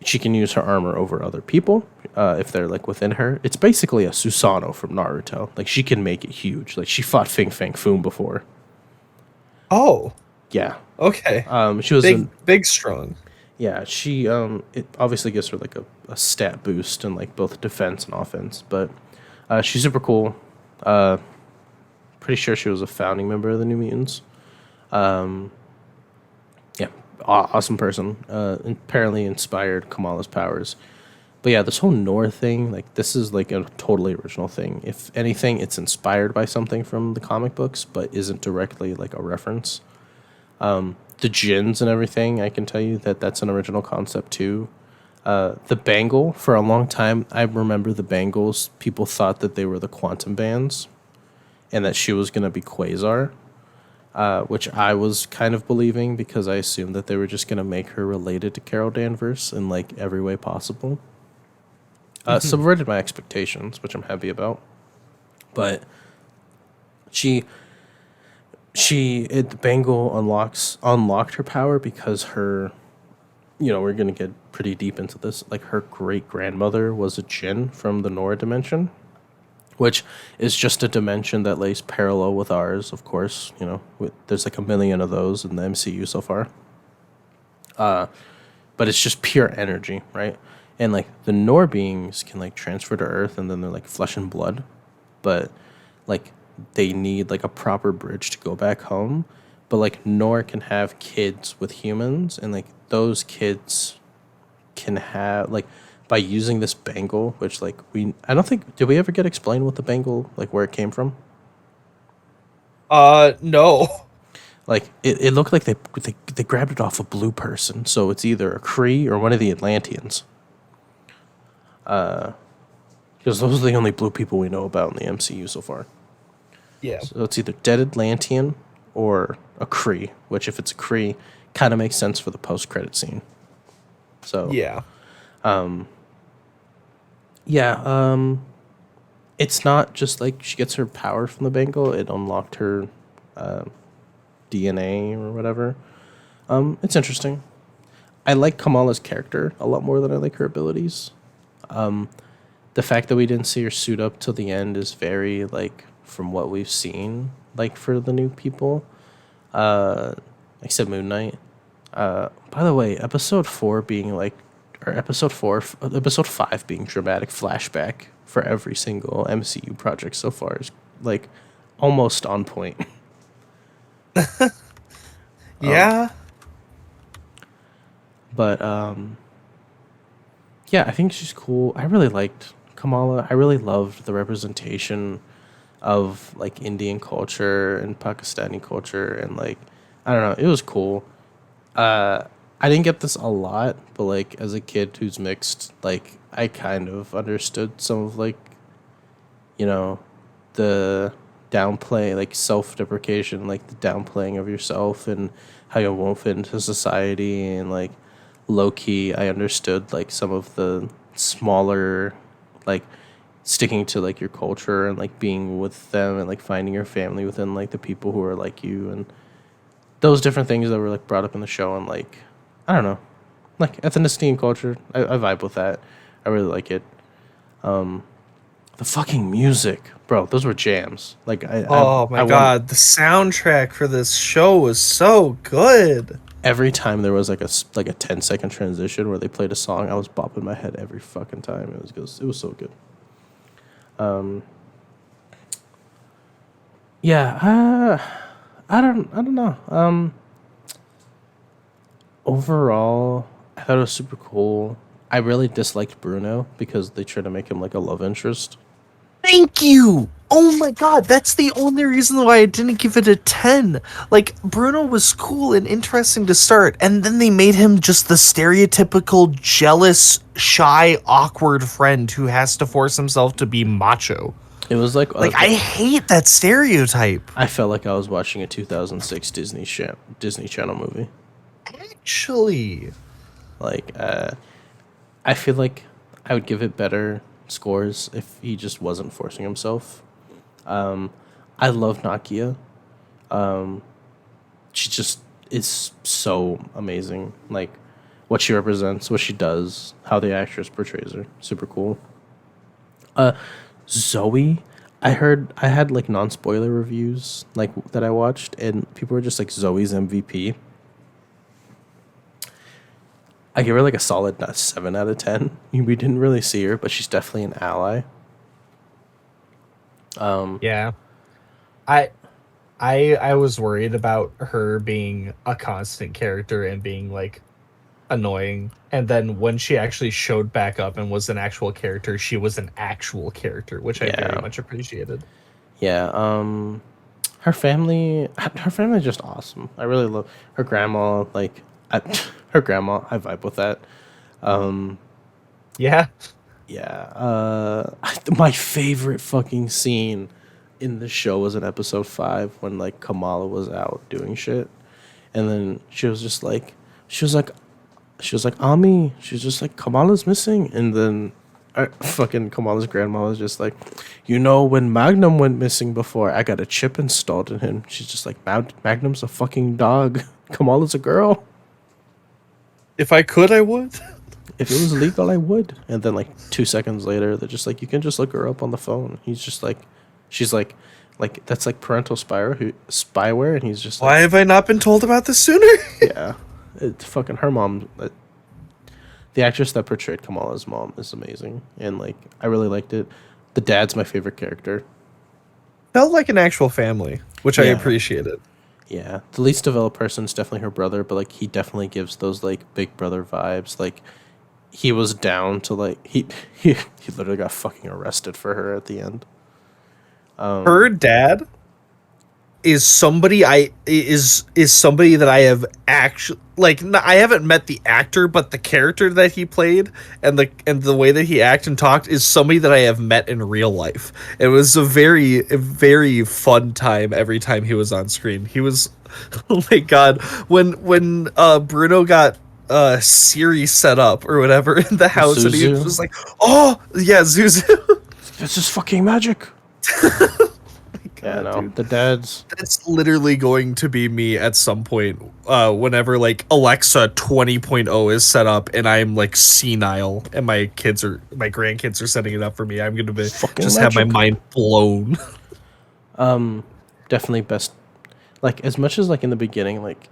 Speaker 1: She can use her armor over other people if they're like within her. It's basically a Susanoo from Naruto. Like she can make it huge. Like she fought Fing Fang Foom before.
Speaker 2: Oh.
Speaker 1: Yeah.
Speaker 2: Okay.
Speaker 1: She was
Speaker 2: Big strong.
Speaker 1: yeah. She it obviously gives her like a stat boost in like both defense and offense. But she's super cool. Pretty sure she was a founding member of the New Mutants. Yeah, awesome person. Apparently inspired Kamala's powers. But yeah, this whole Nor thing, like this is like a totally original thing. If anything, it's inspired by something from the comic books, but isn't directly like a reference. The gins and everything, I can tell you that that's an original concept too. The bangle, for a long time, I remember the bangles. People thought that they were the quantum bands, and that she was gonna be Quasar, which I was kind of believing because I assumed that they were just gonna make her related to Carol Danvers in like every way possible. Subverted my expectations, which I'm happy about. But the Bangle unlocked her power because her, we're gonna get pretty deep into this. Like her great grandmother was a Jinn from the Nora dimension, which is just a dimension that lays parallel with ours. Of course, there's like a million of those in the MCU so far. But it's just pure energy, right? And like the Nor beings can like transfer to Earth, and then they're like flesh and blood, but like they need like a proper bridge to go back home. But like Nor can have kids with humans, and like those kids can have like by using this bangle, which like I don't think did we ever get explained what the bangle like where it came from?
Speaker 2: No.
Speaker 1: Like it looked like they grabbed it off a blue person, so it's either a Kree or one of the Atlanteans. Because those are the only blue people we know about in the MCU so far.
Speaker 2: Yeah.
Speaker 1: So it's either dead Atlantean or a Kree, which if it's a Kree, kind of makes sense for the post-credit scene. So
Speaker 2: Yeah.
Speaker 1: It's not just like she gets her power from the bangle; it unlocked her DNA or whatever. It's interesting. I like Kamala's character a lot more than I like her abilities. The fact that we didn't see her suit up till the end is very like from what we've seen like for the new people. Except Moon Knight. By the way, episode 5 being dramatic flashback for every single MCU project so far is like almost on point.
Speaker 2: Yeah.
Speaker 1: But yeah, I think she's cool. I really liked Kamala. I really loved the representation of like Indian culture and Pakistani culture, and like I don't know, it was cool. I didn't get this a lot, but like as a kid who's mixed, like I kind of understood some of like the downplay, like self-deprecation, like the downplaying of yourself and how you won't fit into society, and like low key I understood like some of the smaller like sticking to like your culture and like being with them and like finding your family within like the people who are like you, and those different things that were like brought up in the show, and like I don't know, like ethnicity and culture. I vibe with that. I really like it. The fucking music, bro. Those were jams. Like
Speaker 2: Oh my god, the soundtrack for this show was so good.
Speaker 1: every time there was like a 10-second transition where they played a song, I was bopping my head every fucking time. It was so good. Yeah, I don't know. Overall, I thought it was super cool. I really disliked Bruno because they tried to make him like a love interest.
Speaker 2: Thank you. Oh my god, that's the only reason why I didn't give it a 10. Like, Bruno was cool and interesting to start, and then they made him just the stereotypical jealous, shy, awkward friend who has to force himself to be macho.
Speaker 1: It was like,
Speaker 2: Like, I hate that stereotype.
Speaker 1: I felt like I was watching a 2006 Disney Channel movie.
Speaker 2: Actually,
Speaker 1: Like, I feel like I would give it better scores if he just wasn't forcing himself. I love Nakia. She just is so amazing. Like, what she represents, what she does, how the actress portrays her, super cool. Zoe, I had like non-spoiler reviews like that I watched, and people were just like Zoe's MVP. I give her like a solid 7 out of 10. We didn't really see her, but she's definitely an ally.
Speaker 2: yeah. I I was worried about her being a constant character and being like annoying. And then when she actually showed back up and was an actual character, she was an actual character, which I very
Speaker 1: Yeah,
Speaker 2: much appreciated.
Speaker 1: yeah. Her family is just awesome. I really love her grandma. Like, her grandma, I vibe with that.
Speaker 2: Yeah.
Speaker 1: Yeah. My favorite fucking scene in the show was in episode 5 when like Kamala was out doing shit, and then she was like Ami. She's just like Kamala's missing, and then fucking Kamala's grandma was just like, when Magnum went missing before, I got a chip installed in him. She's just like, Magnum's a fucking dog. Kamala's a girl.
Speaker 2: If I could, I would.
Speaker 1: If it was legal, I would. And then like 2 seconds later, they're just like, you can just look her up on the phone. He's just like, she's like that's like parental spyware, and he's just like,
Speaker 2: Why have I not been told about this sooner?
Speaker 1: yeah, it's fucking her mom. The actress that portrayed Kamala's mom is amazing, and like I really liked it. The dad's my favorite character.
Speaker 2: Felt like an actual family, which I
Speaker 1: Yeah.
Speaker 2: appreciated.
Speaker 1: Yeah, the least developed person is definitely her brother, but like he definitely gives those like big brother vibes. Like, he was down to like he literally got fucking arrested for her at the end.
Speaker 2: Her dad is somebody is somebody that I have actually like. I haven't met the actor, but the character that he played and the way that he acted and talked is somebody that I have met in real life. It was a very fun time every time he was on screen. He was, oh my god, when Bruno got Siri set up or whatever in the house, and he
Speaker 1: Zuzu.
Speaker 2: was like, oh yeah, Zuzu.
Speaker 1: This is fucking magic. Yeah, no,
Speaker 2: dude.
Speaker 1: the dad's
Speaker 2: That's literally going to be me at some point. Whenever like Alexa 20.0 is set up and I'm like senile and my grandkids are setting it up for me, I'm gonna be
Speaker 1: Fucking
Speaker 2: just have my
Speaker 1: magic.
Speaker 2: mind blown.
Speaker 1: definitely best. Like, as much as like in the beginning, like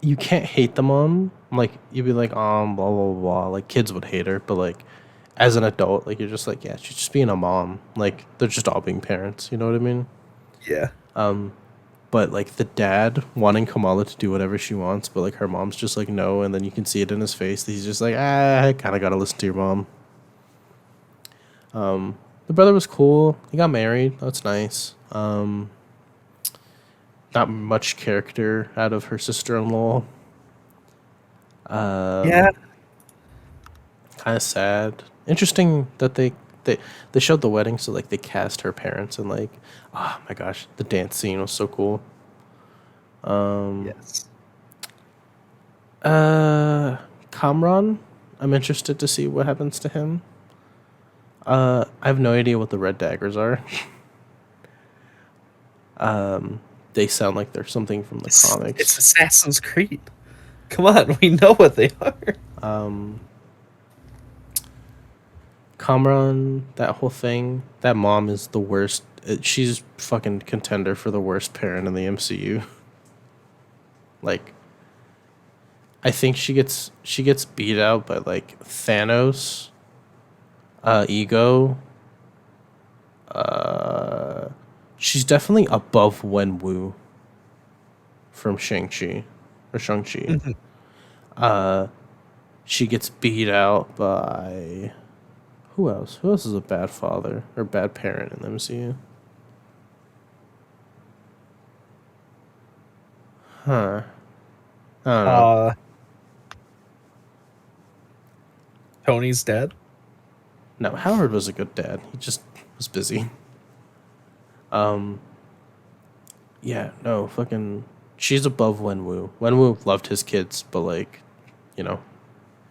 Speaker 1: you can't hate the mom. Like, you'd be like, blah blah blah. Like, kids would hate her, but like as an adult, like you're just like, yeah, she's just being a mom. Like, they're just all being parents. You know what I mean?
Speaker 2: Yeah.
Speaker 1: But like the dad wanting Kamala to do whatever she wants, but like her mom's just like no, and then you can see it in his face that he's just like, I kind of gotta listen to your mom. The brother was cool. He got married. That's nice. Not much character out of her sister-in-law.
Speaker 2: Yeah.
Speaker 1: Kind of sad. Interesting that they showed the wedding, so like they cast her parents, and like, oh my gosh, the dance scene was so cool.
Speaker 2: Yes.
Speaker 1: Kamran, I'm interested to see what happens to him. I have no idea what the red daggers are. They sound like they're something from the comics.
Speaker 2: It's Assassin's Creed. Come on, we know what they are.
Speaker 1: Kamran, that whole thing, that mom is the worst. She's fucking contender for the worst parent in the MCU. Like, I think she gets beat out by like Thanos, Ego. She's definitely above Wenwu from Shang-Chi or Shang-Chi.
Speaker 2: Mhm.
Speaker 1: She gets beat out by who else? Who else is a bad father or bad parent in the MCU? Huh. I don't know.
Speaker 2: Uh, Tony's dead.
Speaker 1: No, Howard was a good dad. He just was busy. Um, yeah, no, fucking. She's above Wenwu. Wenwu loved his kids, but like, you know,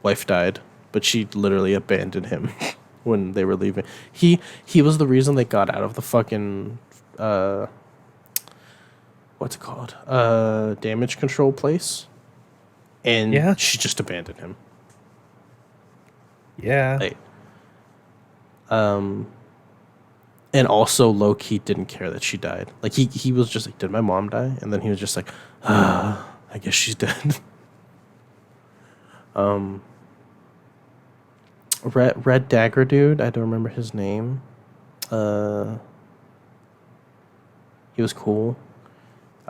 Speaker 1: wife died, but she literally abandoned him when they were leaving. He was the reason they got out of the fucking uh, what's it called? Damage control place, and
Speaker 2: Yeah.
Speaker 1: she just abandoned him.
Speaker 2: Yeah.
Speaker 1: Like, and also low key didn't care that she died. Like he was just like, did my mom die? And then he was just like, I guess she's dead. Red Dagger dude, I don't remember his name. He was cool.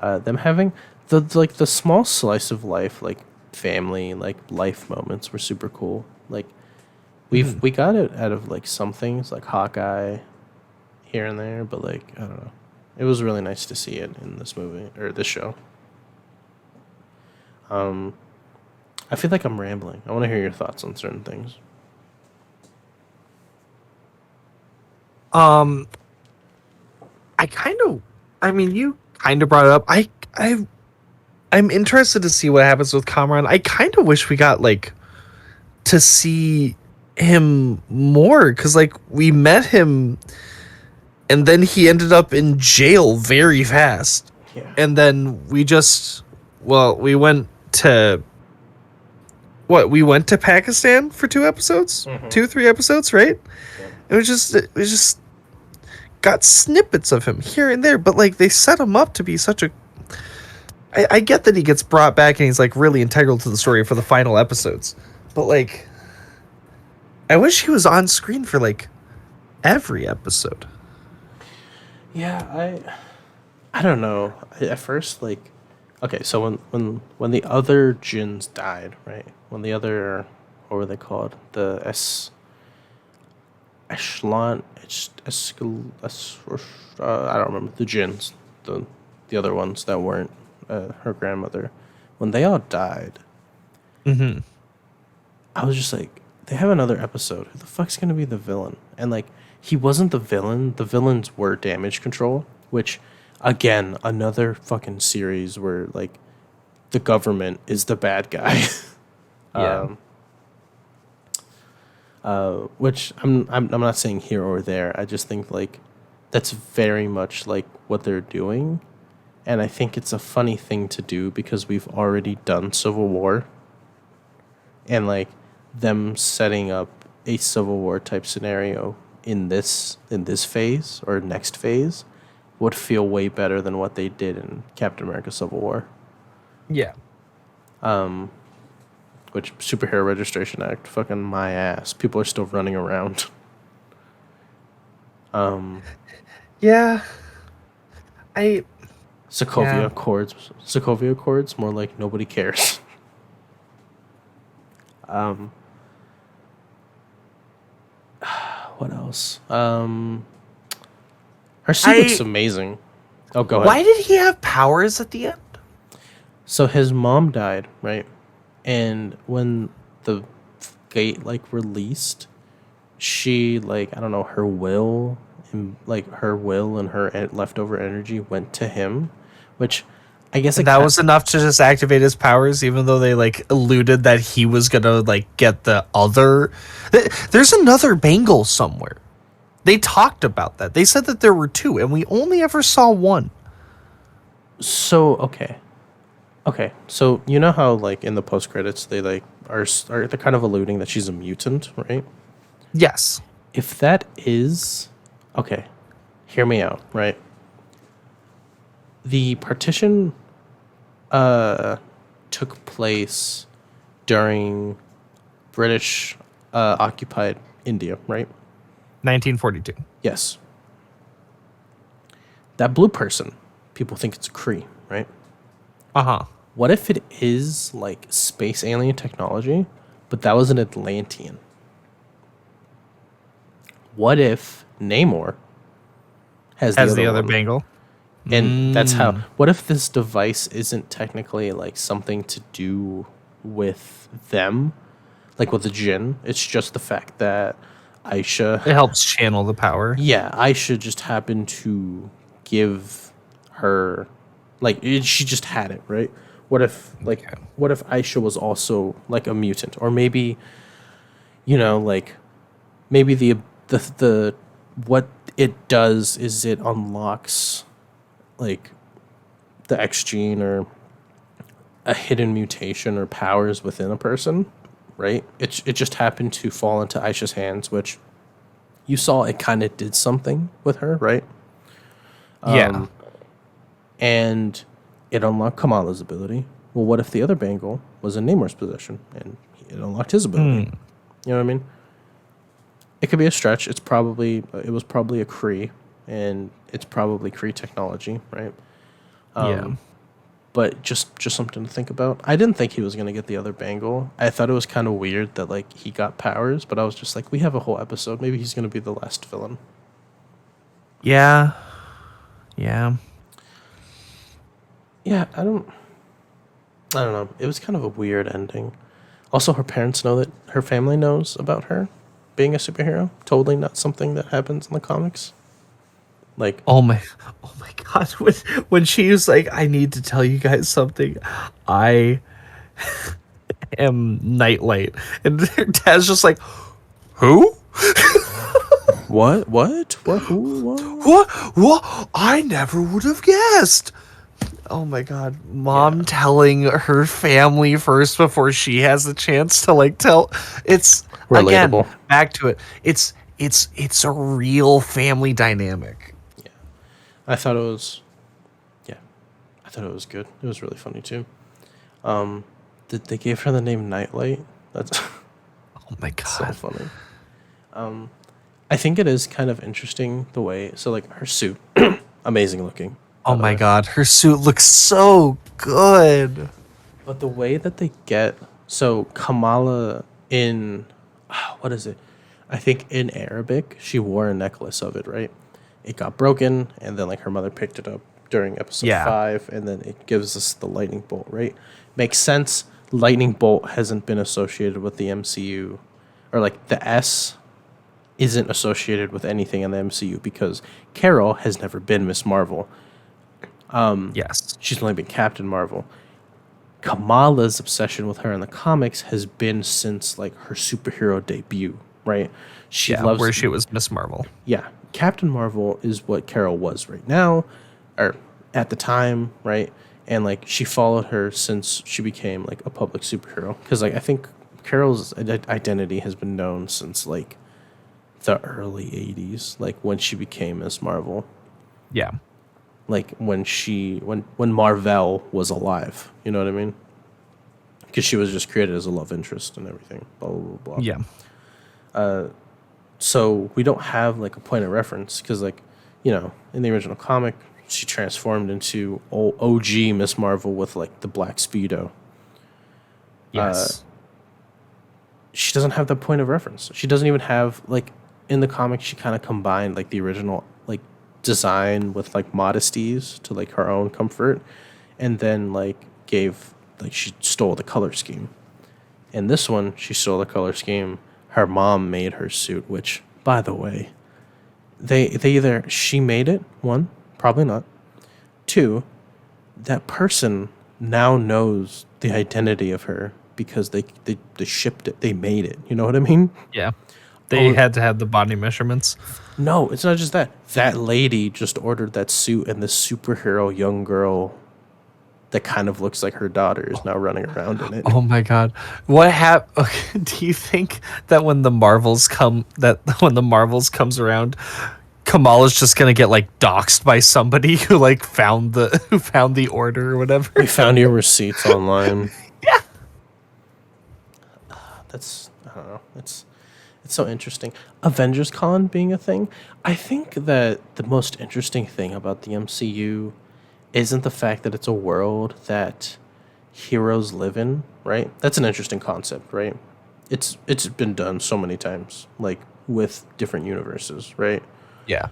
Speaker 1: Them having the small slice of life, like family, like life moments were super cool. Like we got it out of like some things like Hawkeye here and there, but like I don't know. It was really nice to see it in this movie or this show. I feel like I'm rambling. I want to hear your thoughts on certain things.
Speaker 2: Um, I kind of, I mean, you kind of brought it up. I'm interested to see what happens with Kamran. I kind of wish we got like to see him more because like we met him and then he ended up in jail very fast.
Speaker 1: Yeah.
Speaker 2: And then we went to we went to Pakistan for 2 episodes, 2, 3 episodes, right? It was just got snippets of him here and there, but like they set him up to be such a. I get that he gets brought back and he's like really integral to the story for the final episodes, but like, I wish he was on screen for like every episode.
Speaker 1: Yeah, I don't know. At first, like, okay, so when the other Jins died, right? When the other, what were they called? The echelon, I don't remember the Jins, the other ones that weren't her grandmother. When they all died,
Speaker 2: Mm-hmm.
Speaker 1: I was just like, they have another episode. Who the fuck's gonna be the villain? And like, he wasn't the villain. The villains were Damage Control, which, again, another fucking series where like the government is the bad guy.
Speaker 2: Yeah.
Speaker 1: Which I'm not saying here or there. I just think like that's very much like what they're doing, and I think it's a funny thing to do because we've already done Civil War, and like them setting up a Civil War type scenario in this phase or next phase would feel way better than what they did in Captain America Civil War,
Speaker 2: Yeah.
Speaker 1: which Superhero Registration Act, fucking my ass. People are still running around.
Speaker 2: Yeah. I
Speaker 1: Sokovia
Speaker 2: Yeah.
Speaker 1: Accords. Sokovia Accords, more like nobody cares. What else? Her suit looks
Speaker 2: I
Speaker 1: amazing. Oh, go
Speaker 2: Why
Speaker 1: ahead.
Speaker 2: did he have powers at the end?
Speaker 1: So his mom died, right? And when the gate like released, she like I don't know her will and her leftover energy went to him, which I guess
Speaker 2: And that was enough to just activate his powers, even though they like alluded that he was gonna like get the other. There's another bangle somewhere. They talked about that. They said that there were two, and we only ever saw one.
Speaker 1: so okay. Okay, so you know how like in the post credits they like are they're kind of alluding that she's a mutant, right?
Speaker 2: Yes.
Speaker 1: If that is okay, hear me out, right? The partition took place during British occupied India, right?
Speaker 2: 1942.
Speaker 1: Yes. That blue person, people think it's a Kree, right?
Speaker 2: Uh-huh.
Speaker 1: What if it is like space alien technology, but that was an Atlantean? What if Namor has
Speaker 2: Has
Speaker 1: the
Speaker 2: the
Speaker 1: other
Speaker 2: other
Speaker 1: one?
Speaker 2: bangle.
Speaker 1: And that's how. What if this device isn't technically like something to do with them, like with the Jinn? It's just the fact that
Speaker 2: It
Speaker 1: Aisha,
Speaker 2: helps channel the power.
Speaker 1: yeah, Aisha just happened to give her, she just had it, right? What if,
Speaker 2: Okay.
Speaker 1: what if Aisha was also like a mutant, or maybe, you know, like maybe the what it does is it unlocks like the X gene or a hidden mutation or powers within a person, right? It just happened to fall into Aisha's hands, which you saw it kind of did something with her, right?
Speaker 2: Yeah.
Speaker 1: And it unlocked Kamala's ability. Well, what if the other bangle was in Namor's possession and it unlocked his ability? You know what I mean? It could be a stretch. It was probably a Kree, and it's probably Kree technology, right?
Speaker 2: Yeah.
Speaker 1: But just something to think about. I didn't think he was gonna get the other bangle. I thought it was kind of weird that like he got powers, but I was just like, we have a whole episode. Maybe he's gonna be the last villain.
Speaker 2: Yeah. Yeah.
Speaker 1: Yeah, I don't know. It was kind of a weird ending. Also, her parents know that her family knows about her being a superhero. Totally not something that happens in the comics. Like,
Speaker 2: Oh my god. When she was like, I need to tell you guys something. I am Nightlight. And her dad's just like, who?
Speaker 1: what, who, what?
Speaker 2: What? I never would have guessed. Oh my god. Mom telling her family first before she has the chance to like tell. It's
Speaker 1: Relatable.
Speaker 2: again back to it. It's a real family dynamic.
Speaker 1: I thought it was, yeah, I thought it was good. It was really funny too. They gave her the name Nightlight. That's
Speaker 2: Oh my
Speaker 1: so
Speaker 2: god.
Speaker 1: funny. I think it is kind of interesting the way. So like her suit, amazing looking. by
Speaker 2: Oh
Speaker 1: the
Speaker 2: my
Speaker 1: way.
Speaker 2: god. Her suit looks so good.
Speaker 1: But the way that they get so Kamala in what is it? I think in Arabic she wore a necklace of it, right? It got broken, and then like her mother picked it up during episode
Speaker 2: Yeah.
Speaker 1: 5, and then it gives us the lightning bolt, right? Makes sense. Lightning bolt hasn't been associated with the MCU, or like the S isn't associated with anything in the MCU because Carol has never been Miss Marvel.
Speaker 2: Yes.
Speaker 1: She's only been Captain Marvel. Kamala's obsession with her in the comics has been since like her superhero debut, right? She
Speaker 2: Yeah,
Speaker 1: loves
Speaker 2: where she was Miss Marvel.
Speaker 1: yeah, Captain Marvel is what Carol was right now, or at the time, right? And like she followed her since she became like a public superhero. Because like I think Carol's identity has been known since like the early '80s, like when she became Ms. Marvel,
Speaker 2: Yeah.
Speaker 1: like when Marvel was alive. You know what I mean? Because she was just created as a love interest and everything. Blah blah blah. blah.
Speaker 2: Yeah.
Speaker 1: So we don't have like a point of reference because like in the original comic she transformed into OG Miss Marvel with like the black speedo.
Speaker 2: Yes.
Speaker 1: She doesn't have that point of reference. She doesn't even have like in the comic she kind of combined like the original like design with like modesties to like her own comfort, and then like gave like she stole the color scheme. In this one she stole the color scheme. Her mom made her suit, which by the way, they either she made it, one, probably not. Two, that person now knows the identity of her because they shipped it, they made it. You know what I mean?
Speaker 2: Yeah. They
Speaker 1: Oh.
Speaker 2: had to have the body measurements.
Speaker 1: No, it's not just that. That lady just ordered that suit, and this superhero young girl that kind of looks like her daughter is now running around in it.
Speaker 2: Oh my god. What okay, do you think that when the Marvels comes around, Kamala's just gonna get like doxxed by somebody who like found the order or whatever?
Speaker 1: We found your receipts online. that's I don't know. It's so interesting. Avengers Con being a thing. I think that the most interesting thing about the MCU isn't the fact that it's a world that heroes live in, right? That's an interesting concept, right? It's been done so many times, like with different universes, right?
Speaker 2: Yeah.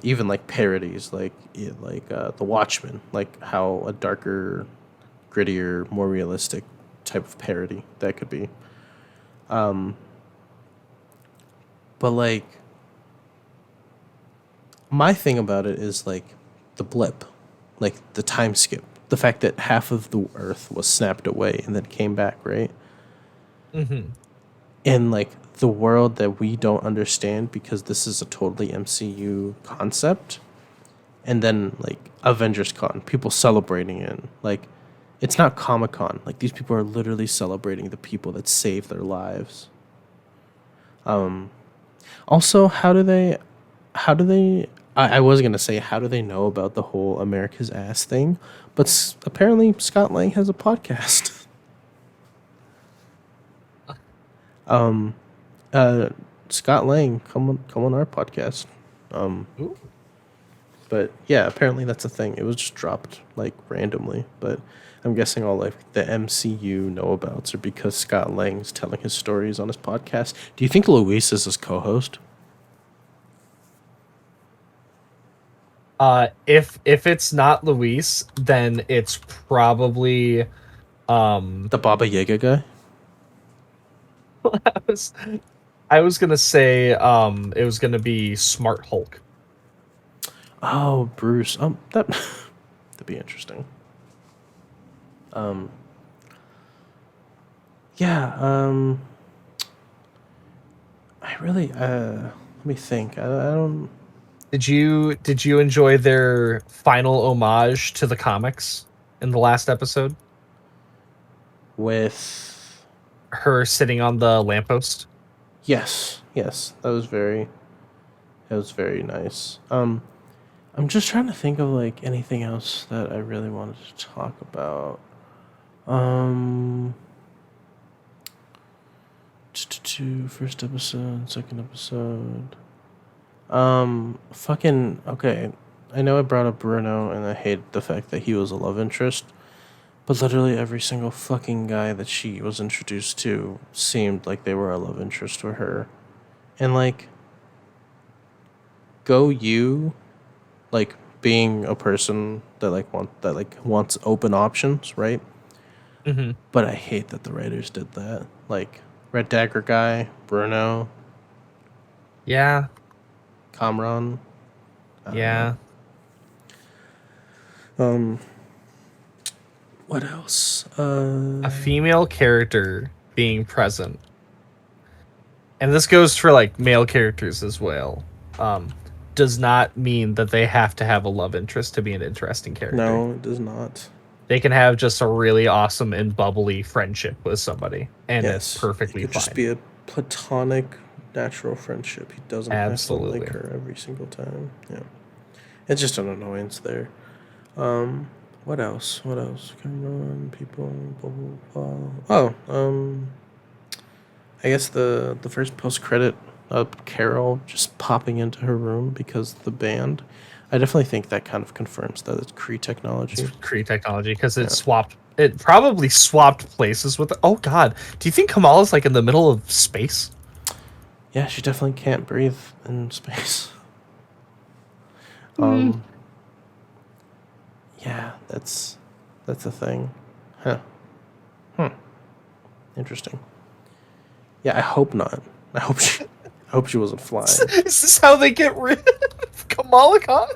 Speaker 1: Even like parodies, like The Watchmen, like how a darker, grittier, more realistic type of parody that could be. But like my thing about it is like the blip, like the time skip, the fact that half of the Earth was snapped away and then came back, right?
Speaker 2: Mm-hmm.
Speaker 1: In like the world that we don't understand because this is a totally MCU concept. And then like Avengers Con, people celebrating it. Like it's not Comic Con. Like these people are literally celebrating the people that saved their lives. Also, I was gonna say how do they know about the whole America's ass thing, but apparently Scott Lang has a podcast. Uh, Scott Lang, come on our podcast.
Speaker 2: Ooh.
Speaker 1: But yeah, apparently that's a thing. It was just dropped like randomly, but I'm guessing all like the MCU know abouts are because Scott Lang's telling his stories on his podcast. Do you think Luis is his co-host?
Speaker 2: If it's not Luis, then it's probably
Speaker 1: The Baba Yaga guy?
Speaker 2: I was I was gonna say it was gonna be Smart Hulk.
Speaker 1: Oh, Bruce. That'd be interesting. Yeah. I really. Let me think. I don't.
Speaker 2: Did you enjoy their final homage to the comics in the last episode?
Speaker 1: With.
Speaker 2: Her sitting on the lamppost.
Speaker 1: Yes. Yes. That was very. That was very nice. I'm just trying to think of like anything else that I really wanted to talk about. Um. First episode, second episode. Fucking okay. I know I brought up Bruno, and I hate the fact that he was a love interest, but literally every single fucking guy that she was introduced to seemed like they were a love interest for her, and like, go you, like being a person that wants open options, right?
Speaker 2: Mm-hmm.
Speaker 1: But I hate that the writers did that. Like Red Dagger guy, Bruno,
Speaker 2: Yeah,
Speaker 1: Kamran. I don't know.
Speaker 2: yeah.
Speaker 1: What else?
Speaker 2: A female character being present, and this goes for like male characters as well. Um, does not mean that they have to have a love interest to be an interesting character.
Speaker 1: No, it does not.
Speaker 2: They can have just a really awesome and bubbly friendship with somebody, and it's
Speaker 1: Yes, it
Speaker 2: perfectly
Speaker 1: could
Speaker 2: fine.
Speaker 1: just be a platonic, natural friendship. He doesn't have to
Speaker 2: Absolutely.
Speaker 1: like her every single time. Yeah, it's just an annoyance there. What else? What else? Coming on, people, blah blah blah. Oh, I guess the first post credit of Carol just popping into her room because of the band. I definitely think that kind of confirms that it's Kree technology.
Speaker 2: It's Kree technology because
Speaker 1: Yeah.
Speaker 2: it probably swapped places with. Oh God, do you think Kamala's like in the middle of space?
Speaker 1: Yeah, she definitely can't breathe in space.
Speaker 2: Hmm.
Speaker 1: Yeah, that's a thing. Huh. Hmm. Interesting. Yeah, I hope not. I hope she wasn't flying.
Speaker 2: Is this how they get rid of Kamala Khan?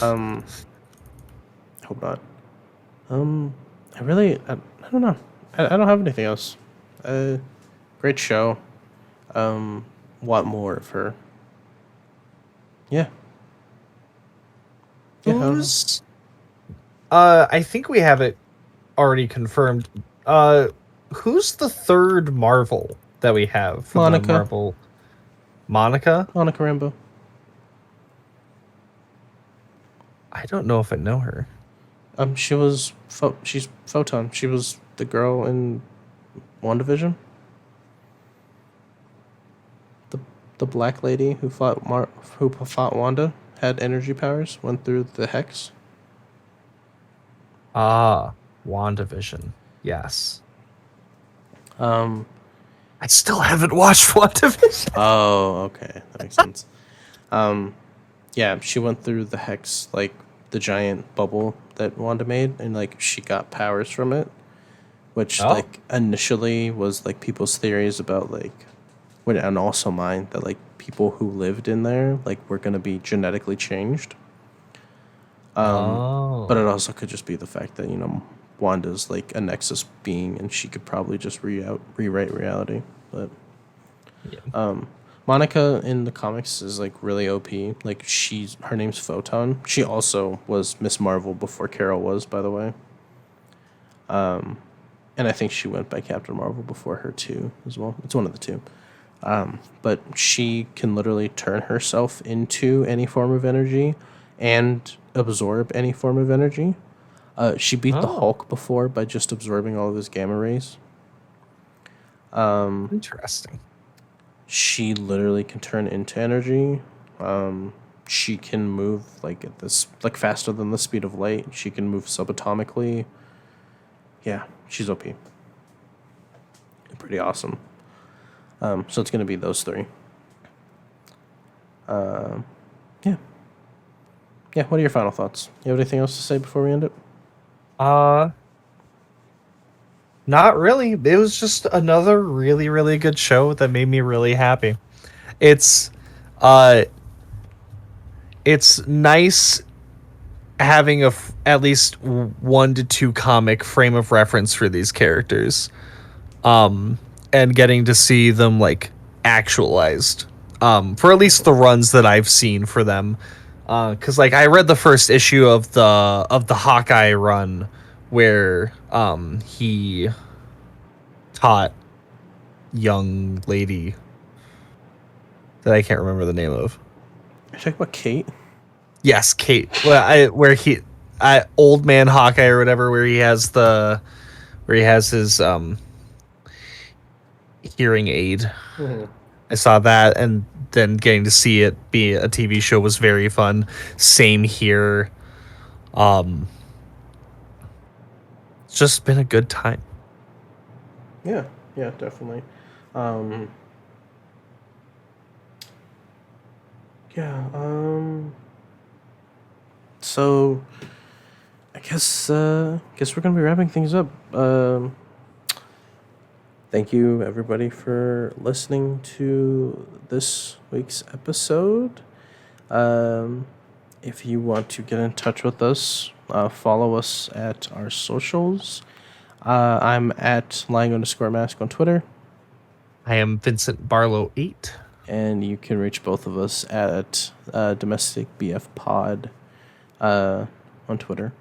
Speaker 1: I hope not. I don't know. I don't have anything else. Great show. Want more of her. Yeah. Yeah, I don't know.
Speaker 2: Who's? I think we have it already confirmed. Who's the third Marvel that we have from
Speaker 1: Monica.
Speaker 2: the Marvel? Monica?
Speaker 1: Monica Rambeau.
Speaker 2: I don't know if I know her.
Speaker 1: She's Photon. She was the girl in WandaVision. the black lady who fought Wanda had energy powers, went through the hex.
Speaker 2: Ah, WandaVision. Yes.
Speaker 1: Um.
Speaker 2: I still haven't watched WandaVision.
Speaker 1: Oh, okay, that makes sense. Um. Yeah, she went through the hex, like the giant bubble that Wanda made, and like she got powers from it, which
Speaker 2: Oh.
Speaker 1: like initially was like people's theories about like, and also mine, that like people who lived in there like were gonna be genetically changed. But it
Speaker 2: Oh.
Speaker 1: also could just be the fact that Wanda's like a Nexus being, and she could probably just rewrite reality. But
Speaker 2: Yeah.
Speaker 1: Monica in the comics is like really OP. Like her name's Photon. She also was Miss Marvel before Carol was, by the way. And I think she went by Captain Marvel before her too, as well. It's one of the two. But she can literally turn herself into any form of energy and absorb any form of energy. She beat the
Speaker 2: Oh.
Speaker 1: Hulk before by just absorbing all of his gamma rays.
Speaker 2: Interesting.
Speaker 1: She literally can turn into energy. She can move like faster than the speed of light. She can move subatomically. Yeah, she's OP. Pretty awesome. So it's gonna be those three. Yeah. Yeah. What are your final thoughts? You have anything else to say before we end it?
Speaker 2: Uh, Not really. It was just another really, really good show that made me really happy. It's uh it's nice having at least 1 to 2 comic frame of reference for these characters. And getting to see them like actualized. For at least the runs that I've seen for them. Cuz like I read the first issue of the Hawkeye run where he taught young lady that I can't remember the name of.
Speaker 1: Are you talking about Kate?
Speaker 2: Yes, Kate. Where old man Hawkeye or whatever, where he has his hearing aid.
Speaker 1: Mm-hmm.
Speaker 2: I saw that, and then getting to see it be a TV show was very fun. Same here. Um, it's just been a good time.
Speaker 1: Yeah. Yeah. Definitely. Um, yeah. So I guess we're gonna be wrapping things up. Thank you everybody for listening to this week's episode. If you want to get in touch with us, follow us at our socials. I'm at lying_mask on Twitter,
Speaker 2: I am Vincent Barlow 8.
Speaker 1: and you can reach both of us at Domestic BF Pod on Twitter.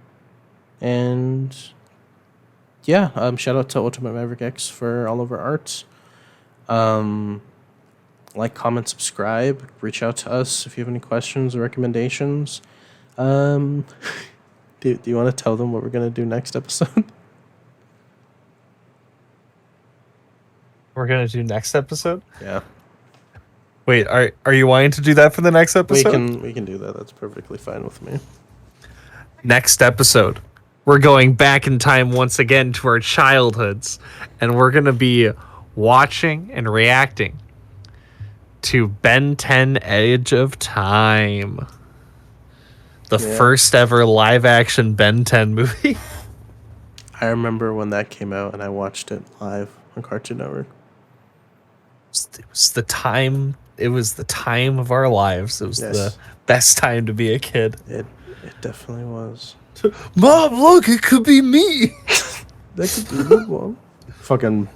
Speaker 1: And yeah, shout out to Ultimate Maverick X for all of our art. Like, comment, subscribe. Reach out to us if you have any questions or recommendations. Um, do you want to tell them what we're gonna do next episode?
Speaker 2: We're gonna do next episode.
Speaker 1: Yeah,
Speaker 2: Wait, are you wanting to do that for the next episode?
Speaker 1: we can do that. That's perfectly fine with me.
Speaker 2: Next episode, we're going back in time once again to our childhoods, and we're gonna be watching and reacting to Ben 10 Edge of Time, the
Speaker 1: Yeah.
Speaker 2: first ever live action Ben 10 movie.
Speaker 1: I remember when that came out and I watched it live on Cartoon Network.
Speaker 2: It was the time. It was the time of our lives. It was
Speaker 1: Yes.
Speaker 2: the best time to be a kid.
Speaker 1: It definitely was.
Speaker 2: Mom, look, it could be me.
Speaker 1: That could be good one. Fucking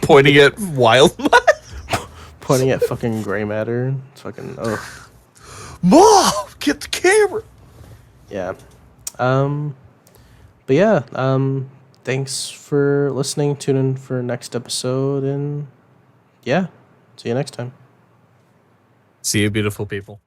Speaker 2: Pointing at Wild.
Speaker 1: pointing at fucking gray matter. It's fucking
Speaker 2: Mom, get the camera.
Speaker 1: yeah. But yeah, thanks for listening. Tune in for next episode, and yeah, see you next time.
Speaker 2: See you, beautiful people.